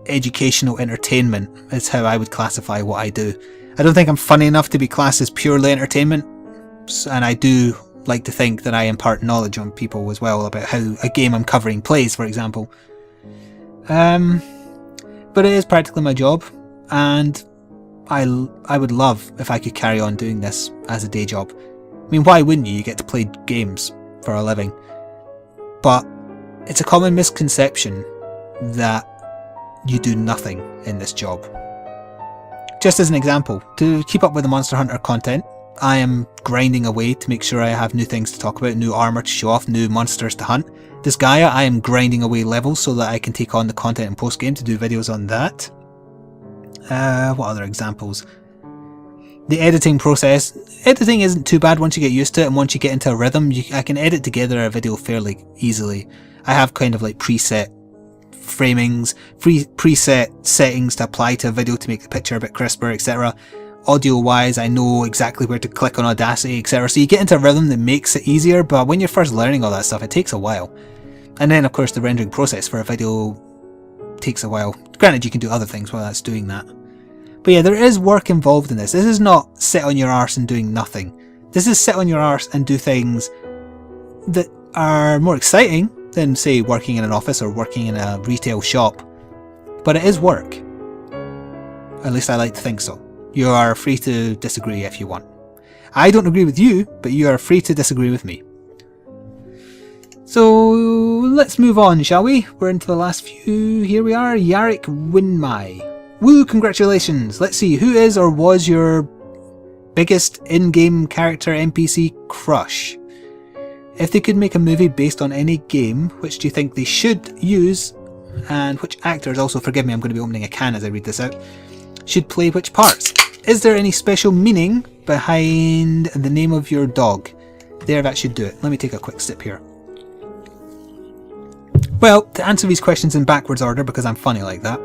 educational entertainment, is how I would classify what I do. I don't think I'm funny enough to be classed as purely entertainment, and I do like to think that I impart knowledge on people as well about how a game I'm covering plays, for example. But it is practically my job, and I would love if I could carry on doing this as a day job. I mean, why wouldn't you? You get to play games for a living. But it's a common misconception that you do nothing in this job. Just as an example, to keep up with the Monster Hunter content, I am grinding away to make sure I have new things to talk about, new armor to show off, new monsters to hunt. This Gaia, I am grinding away levels so that I can take on the content in post-game to do videos on that. What other examples? The editing process. Editing isn't too bad once you get used to it, and once you get into a rhythm, I can edit together a video fairly easily. I have kind of like preset framings, preset settings to apply to a video to make the picture a bit crisper, etc. Audio wise, I know exactly where to click on Audacity, etc. So you get into a rhythm that makes it easier, but when you're first learning all that stuff, it takes a while. And then of course the rendering process for a video takes a while. Granted, you can do other things while that's doing that. But yeah, there is work involved in this. This is not sit on your arse and doing nothing. This is sit on your arse and do things that are more exciting than, say, working in an office or working in a retail shop. But it is work. At least I like to think so. You are free to disagree if you want. I don't agree with you, but you are free to disagree with me. So let's move on, shall we? We're into the last few. Here we are. Yarik Winmai. Woo, congratulations! Let's see, who is or was your biggest in-game character NPC crush? If they could make a movie based on any game, which do you think they should use? And which actors, also forgive me, I'm going to be opening a can as I read this out, should play which parts? Is there any special meaning behind the name of your dog? There, that should do it. Let me take a quick sip here. Well, to answer these questions in backwards order, because I'm funny like that.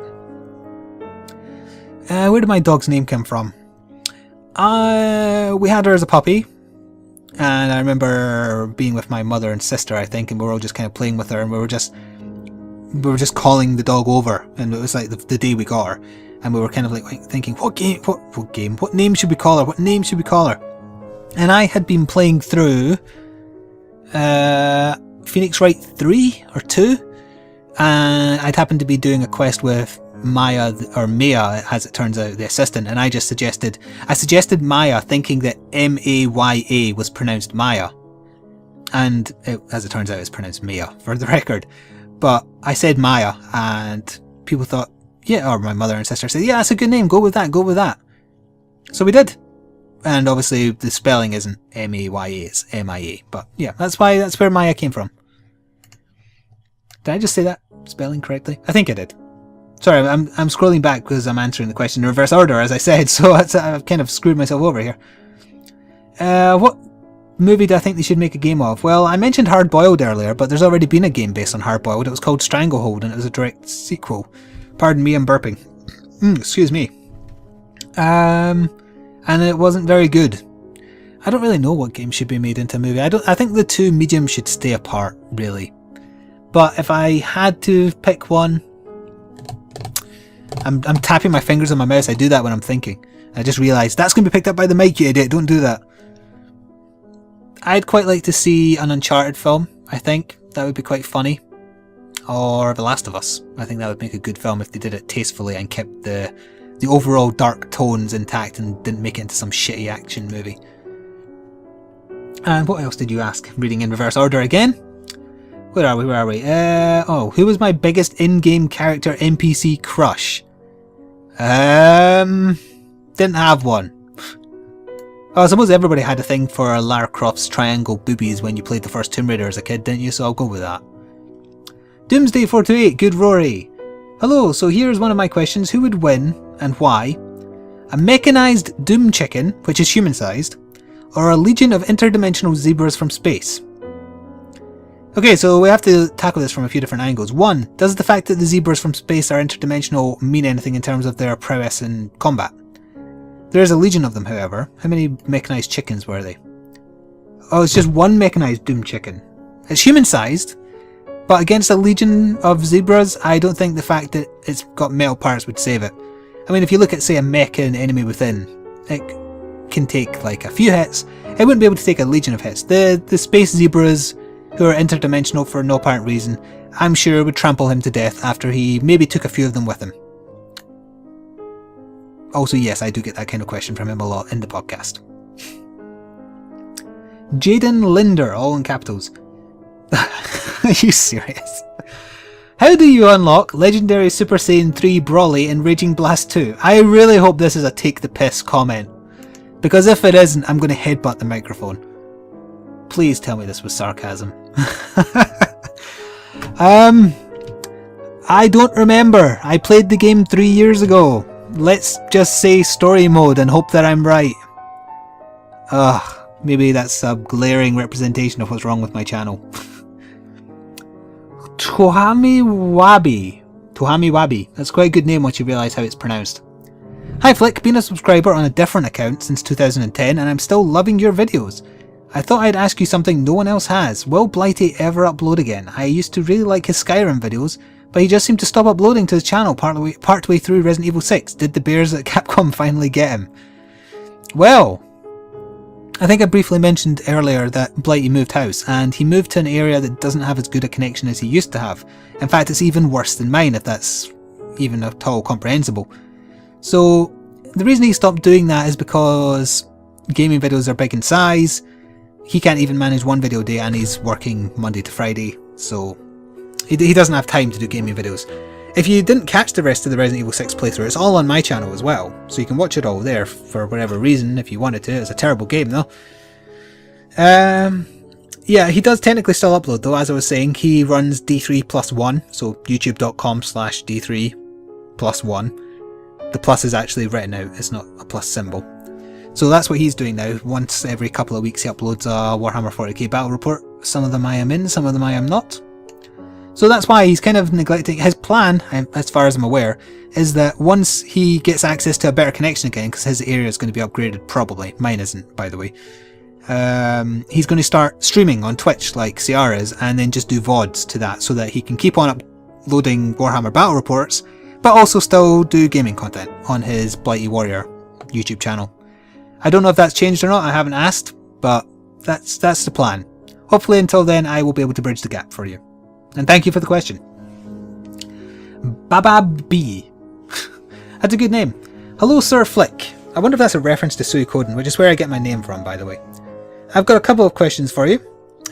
Where did my dog's name come from? We had her as a puppy, and I remember being with my mother and sister, I think, and we were all just kind of playing with her, and we were just calling the dog over, and it was like the day we got her, and we were kind of like thinking, what name should we call her? What name should we call her? And I had been playing through Phoenix Wright 3 or 2, and I'd happened to be doing a quest with Maya, or Maya as it turns out, the assistant, and I suggested Maya, thinking that M-A-Y-A was pronounced Maya, and as it turns out it's pronounced Maya, for the record. But I said Maya, and people thought, yeah, or my mother and sister said, yeah, that's a good name, go with that. So we did. And obviously the spelling isn't M-A-Y-A, it's M-I-A, but yeah, that's where Maya came from. Did I just say that spelling correctly? I think I did. Sorry, I'm scrolling back because I'm answering the question in reverse order, as I said, so I've kind of screwed myself over here. What movie do I think they should make a game of? Well, I mentioned Hard Boiled earlier, but there's already been a game based on Hard Boiled. It was called Stranglehold, and it was a direct sequel. Pardon me, I'm burping. Excuse me. And it wasn't very good. I don't really know what game should be made into a movie. I think the two mediums should stay apart, really. But if I had to pick one, I'm tapping my fingers on my mouse. I do that when I'm thinking. I just realised that's going to be picked up by the mic, you idiot. Don't do that. I'd quite like to see an Uncharted film. I think that would be quite funny. Or The Last of Us. I think that would make a good film if they did it tastefully and kept the overall dark tones intact and didn't make it into some shitty action movie. And what else did you ask? Reading in reverse order again. Where are we? Who was my biggest in-game character NPC crush? Didn't have one. I suppose everybody had a thing for Lara Croft's triangle boobies when you played the first Tomb Raider as a kid, didn't you? So I'll go with that. Doomsday428, good Rory. Hello, so here's one of my questions. Who would win and why? A mechanized doom chicken, which is human-sized, or a legion of interdimensional zebras from space? Okay, so we have to tackle this from a few different angles. One, does the fact that the zebras from space are interdimensional mean anything in terms of their prowess in combat? There is a legion of them, however. How many mechanized chickens were they? Oh, it's just one mechanized doom chicken. It's human-sized, but against a legion of zebras, I don't think the fact that it's got metal parts would save it. I mean, if you look at, say, a mecha and enemy within, it can take like a few hits. It wouldn't be able to take a legion of hits. The space zebras, who are interdimensional for no apparent reason, I'm sure would trample him to death after he maybe took a few of them with him. Also, yes, I do get that kind of question from him a lot in the podcast. Jaden Linder, all in capitals. Are you serious? How do you unlock Legendary Super Saiyan 3 Broly in Raging Blast 2? I really hope this is a take the piss comment, because if it isn't, I'm going to headbutt the microphone. Please tell me this was sarcasm. I don't remember. I played the game 3 years ago. Let's just say story mode and hope that I'm right. Maybe that's a glaring representation of what's wrong with my channel. Tohami Wabi. That's quite a good name once you realise how it's pronounced. Hi Flik, been a subscriber on a different account since 2010 and I'm still loving your videos. I thought I'd ask you something no one else has. Will Blighty ever upload again? I used to really like his Skyrim videos, but he just seemed to stop uploading to his channel partway through Resident Evil 6. Did the bears at Capcom finally get him? Well, I think I briefly mentioned earlier that Blighty moved house, and he moved to an area that doesn't have as good a connection as he used to have. In fact, it's even worse than mine, if that's even at all comprehensible. So, the reason he stopped doing that is because gaming videos are big in size. He can't even manage one video a day, and he's working Monday to Friday, so he doesn't have time to do gaming videos. If you didn't catch the rest of the Resident Evil 6 playthrough, it's all on my channel as well, so you can watch it all there for whatever reason if you wanted to. It's a terrible game though. Yeah, he does technically still upload though, as I was saying. He runs D3+1, so youtube.com/D3+1. The plus is actually written out, it's not a plus symbol. So that's what he's doing now. Once every couple of weeks he uploads a Warhammer 40k battle report. Some of them I am in, some of them I am not. So that's why he's kind of neglecting. His plan, as far as I'm aware, is that once he gets access to a better connection again, because his area is going to be upgraded probably, mine isn't by the way, he's going to start streaming on Twitch like CR is, and then just do VODs to that so that he can keep on uploading Warhammer battle reports, but also still do gaming content on his Blighty Warrior YouTube channel. I don't know if that's changed or not, I haven't asked, but that's the plan. Hopefully until then I will be able to bridge the gap for you. And thank you for the question. Babab B. That's a good name. Hello Sir Flik. I wonder if that's a reference to Suikoden, which is where I get my name from by the way. I've got a couple of questions for you.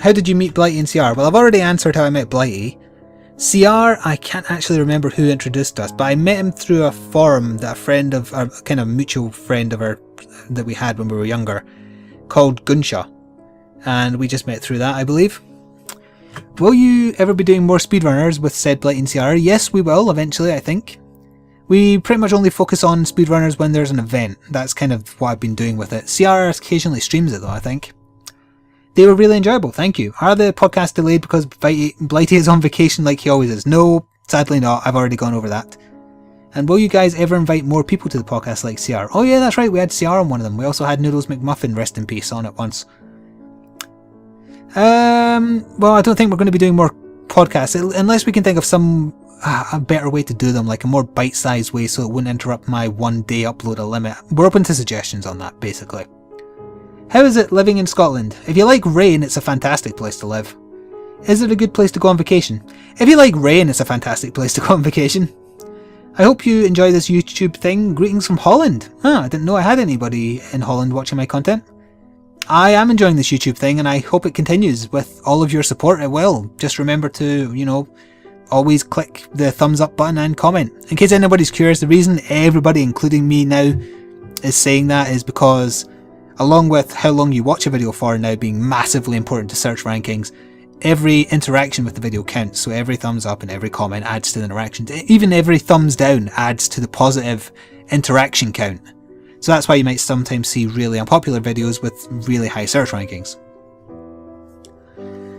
How did you meet Blighty and CR? Well, I've already answered how I met Blighty. CR, I can't actually remember who introduced us, but I met him through a forum that a friend of, a kind of mutual friend of our that we had when we were younger, called Gunsha. And we just met through that, I believe. Will you ever be doing more speedrunners with said Blighty and CR? Yes, we will, eventually, I think. We pretty much only focus on speedrunners when there's an event. That's kind of what I've been doing with it. CR occasionally streams it though, I think. They were really enjoyable, thank you. Are the podcasts delayed because Blighty is on vacation like he always is? No, sadly not. I've already gone over that. And will you guys ever invite more people to the podcast like CR? Oh yeah, that's right, we had CR on one of them. We also had Noodles McMuffin, rest in peace, on it once. Well, I don't think we're going to be doing more podcasts, unless we can think of a better way to do them, like a more bite-sized way so it wouldn't interrupt my one-day upload limit. We're open to suggestions on that, basically. How is it living in Scotland? If you like rain, it's a fantastic place to live. Is it a good place to go on vacation? If you like rain, it's a fantastic place to go on vacation. I hope you enjoy this YouTube thing. Greetings from Holland. I didn't know I had anybody in Holland watching my content. I am enjoying this YouTube thing and I hope it continues with all of your support. It will. Just remember to, always click the thumbs up button and comment. In case anybody's curious, the reason everybody, including me now, is saying that is because, along with how long you watch a video for now being massively important to search rankings, every interaction with the video counts. So every thumbs up and every comment adds to the interaction. Even every thumbs down adds to the positive interaction count. So that's why you might sometimes see really unpopular videos with really high search rankings.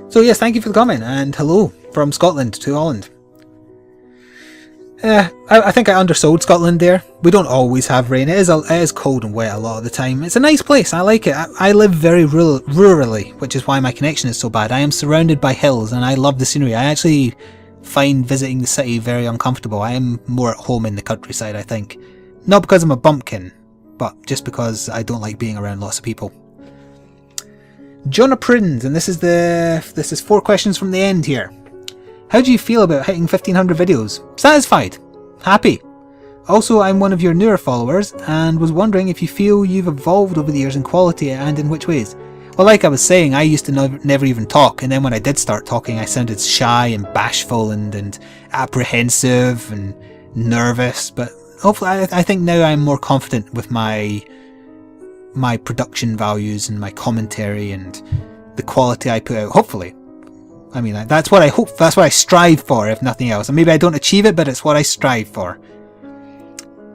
So yes, thank you for the comment, and hello from Scotland to Holland. I think I undersold Scotland there. We don't always have rain. It is cold and wet a lot of the time. It's a nice place. I like it. I live very rurally, which is why my connection is so bad. I am surrounded by hills and I love the scenery. I actually find visiting the city very uncomfortable. I am more at home in the countryside, I think. Not because I'm a bumpkin, but just because I don't like being around lots of people. Jonah Prins, and this is 4 questions from the end here. How do you feel about hitting 1500 videos? Satisfied. Happy. Also, I'm one of your newer followers and was wondering if you feel you've evolved over the years in quality and in which ways. Well, like I was saying, I used to never even talk, and then when I did start talking I sounded shy and bashful and apprehensive and nervous, but hopefully I think now I'm more confident with my production values and my commentary and the quality I put out, hopefully. I mean, that's what I hope, that's what I strive for, if nothing else. And maybe I don't achieve it, but it's what I strive for.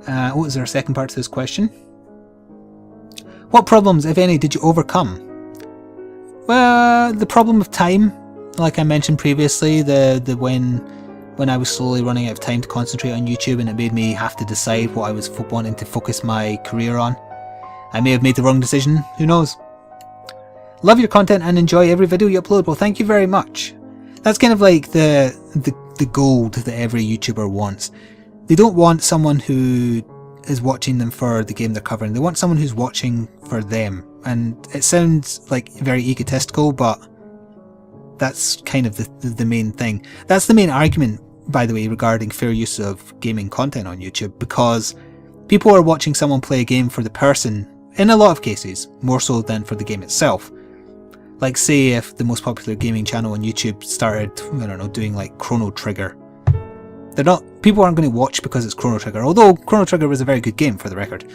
What was there a second part to this question? What problems, if any, did you overcome? Well, the problem of time, like I mentioned previously, when I was slowly running out of time to concentrate on YouTube, and it made me have to decide what I was wanting to focus my career on. I may have made the wrong decision, who knows? Love your content and enjoy every video you upload. Well, thank you very much. That's kind of like the gold that every YouTuber wants. They don't want someone who is watching them for the game they're covering. They want someone who's watching for them. And it sounds like very egotistical, but that's kind of the main thing. That's the main argument, by the way, regarding fair use of gaming content on YouTube, because people are watching someone play a game for the person, in a lot of cases, more so than for the game itself. Like, say if the most popular gaming channel on YouTube started, I don't know, doing like Chrono Trigger. People aren't going to watch because it's Chrono Trigger, although Chrono Trigger was a very good game for the record.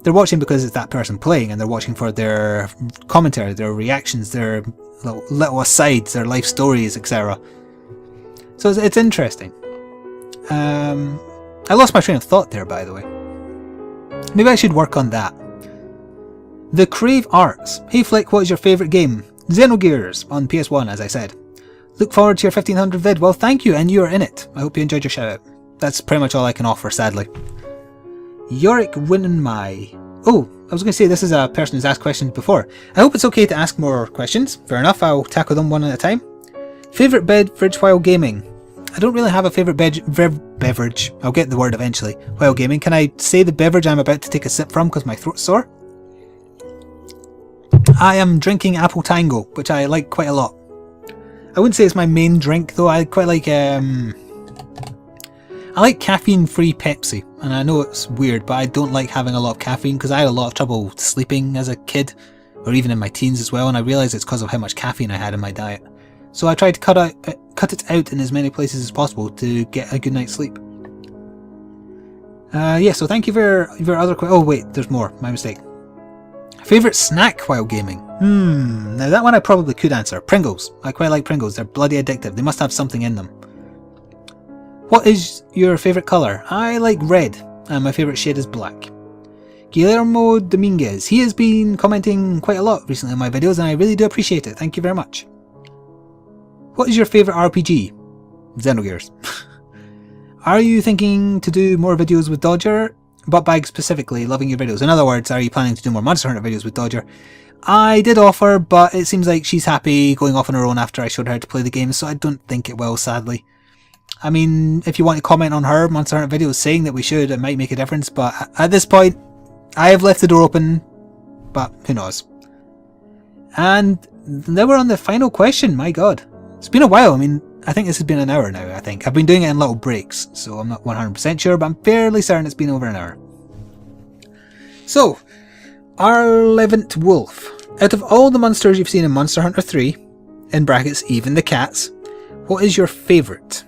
They're watching because it's that person playing, and they're watching for their commentary, their reactions, their little asides, their life stories, etc. So it's interesting. I lost my train of thought there, by the way. Maybe I should work on that. The Crave Arts. Hey Flik, what is your favourite game? Xenogears on PS1, as I said. Look forward to your 1500 vid. Well, thank you, and you are in it. I hope you enjoyed your shout out. That's pretty much all I can offer, sadly. Yorick Winenmai. Oh, I was going to say this is a person who's asked questions before. I hope it's okay to ask more questions. Fair enough, I'll tackle them one at a time. Favourite beverage while gaming? I don't really have a favourite beverage. I'll get the word eventually. While gaming, can I say the beverage I'm about to take a sip from because my throat's sore? I am drinking Apple Tango, which I like quite a lot. I wouldn't say it's my main drink though. I quite like I like caffeine-free Pepsi, and I know it's weird, but I don't like having a lot of caffeine because I had a lot of trouble sleeping as a kid, or even in my teens as well, and I realised it's because of how much caffeine I had in my diet. So I tried to cut it out in as many places as possible to get a good night's sleep. Yeah, so thank you for your other question. Oh wait, there's more. My mistake. Favourite snack while gaming? Now that one I probably could answer. Pringles. I quite like Pringles. They're bloody addictive. They must have something in them. What is your favourite colour? I like red, and my favourite shade is black. Guillermo Dominguez. He has been commenting quite a lot recently on my videos, and I really do appreciate it. Thank you very much. What is your favourite RPG? Xenogears. Are you thinking to do more videos with Dodger? Buttbag specifically, loving your videos. In other words, are you planning to do more Monster Hunter videos with Dodger? I did offer, but it seems like she's happy going off on her own after I showed her how to play the game, so I don't think it will, sadly. I mean, if you want to comment on her Monster Hunter videos saying that we should, it might make a difference, but at this point, I have left the door open, but who knows. And now we're on the final question, my god. It's been a while. I mean, I think this has been an hour now, I think. I've been doing it in little breaks, so I'm not 100% sure, but I'm fairly certain it's been over an hour. So, Arlevant Wolf. Out of all the monsters you've seen in Monster Hunter 3, in brackets, even the cats, what is your favourite?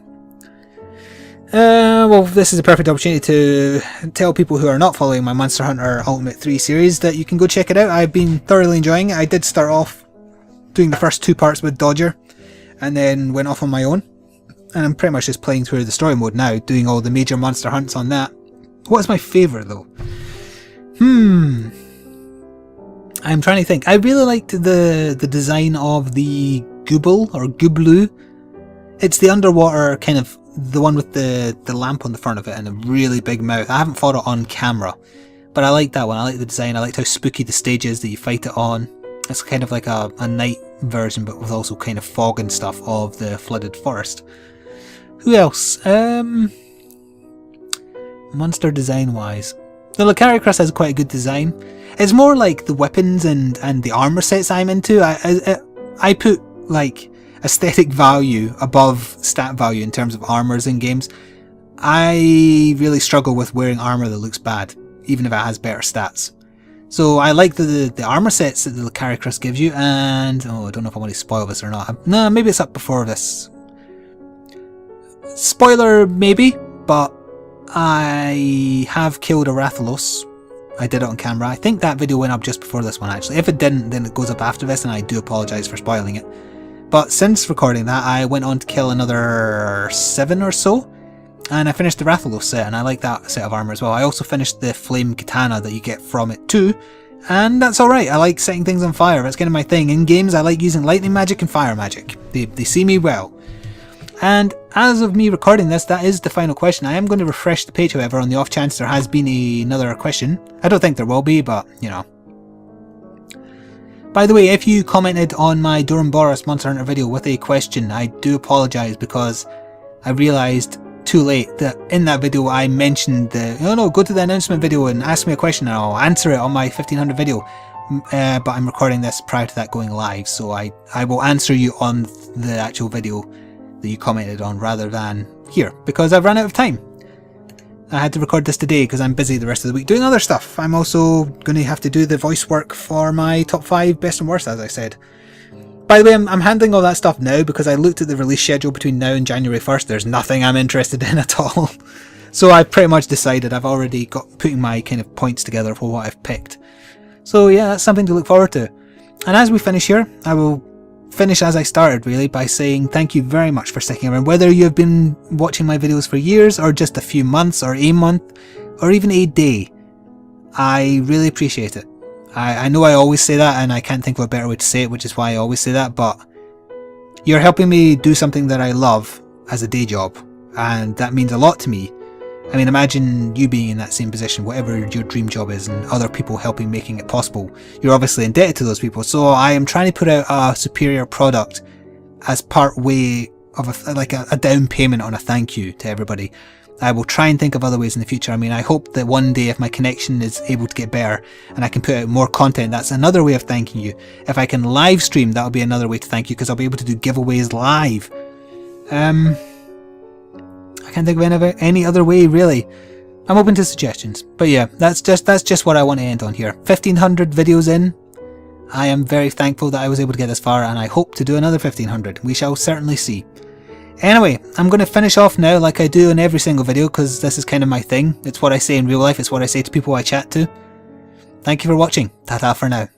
Well, this is a perfect opportunity to tell people who are not following my Monster Hunter Ultimate 3 series that you can go check it out. I've been thoroughly enjoying it. I did start off doing the first 2 parts with Dodger, and then went off on my own. And I'm pretty much just playing through the story mode now, doing all the major monster hunts on that. What is my favourite though? I'm trying to think. I really liked the design of the Gooble or Gooblu. It's the underwater kind of, the one with the lamp on the front of it and a really big mouth. I haven't fought it on camera, but I like that one. I like the design. I liked how spooky the stage is that you fight it on. It's kind of like a night version, but with also kind of fog and stuff of the flooded forest. Who else? Monster design wise, the Lucaricrus has quite a good design. It's more like the weapons and the armor sets I'm into. I put like aesthetic value above stat value in terms of armors in games. I really struggle with wearing armor that looks bad, even if it has better stats. So I like the armor sets that the Lucaricrus gives you, and I don't know if I want to spoil this or not. No, maybe it's up before this. Spoiler maybe, but I have killed a Rathalos. I did it on camera. I think that video went up just before this one actually. If it didn't, then it goes up after this, and I do apologise for spoiling it. But since recording that, I went on to kill another 7 or so, and I finished the Rathalos set, and I like that set of armour as well. I also finished the flame katana that you get from it too, and that's alright. I like setting things on fire. That's kind of my thing. In games I like using lightning magic and fire magic. They see me well. And as of me recording this, that is the final question. I am going to refresh the page, however, on the off chance there has been another question. I don't think there will be, but, you know. By the way, if you commented on my Duramboros Monster Hunter video with a question, I do apologise, because I realised too late that in that video I mentioned go to the announcement video and ask me a question and I'll answer it on my 1500 video. But I'm recording this prior to that going live, so I will answer you on the actual video that you commented on rather than here, because I've run out of time. I had to record this today because I'm busy the rest of the week doing other stuff. I'm also going to have to do the voice work for my top 5 best and worst, as I said. By the way, I'm handling all that stuff now because I looked at the release schedule between now and January 1st. There's nothing I'm interested in at all. So I pretty much decided. I've already got putting my kind of points together for what I've picked. So yeah, that's something to look forward to. And as we finish here, I will finish as I started, really, by saying thank you very much for sticking around. Whether you have been watching my videos for years or just a few months or a month or even a day, I really appreciate it. I know I always say that and I can't think of a better way to say it, which is why I always say that, but you're helping me do something that I love as a day job, and that means a lot to me. I mean, imagine you being in that same position, whatever your dream job is, and other people helping making it possible. You're obviously indebted to those people, so I am trying to put out a superior product as part way of a down payment on a thank you to everybody. I will try and think of other ways in the future. I mean, I hope that one day if my connection is able to get better and I can put out more content, that's another way of thanking you. If I can live stream, that'll be another way to thank you, because I'll be able to do giveaways live. I can't think of any other way, really. I'm open to suggestions. But yeah, that's just what I want to end on here. 1500 videos in. I am very thankful that I was able to get this far, and I hope to do another 1500. We shall certainly see. Anyway, I'm going to finish off now like I do in every single video, because this is kind of my thing. It's what I say in real life, it's what I say to people I chat to. Thank you for watching. Ta-ta for now.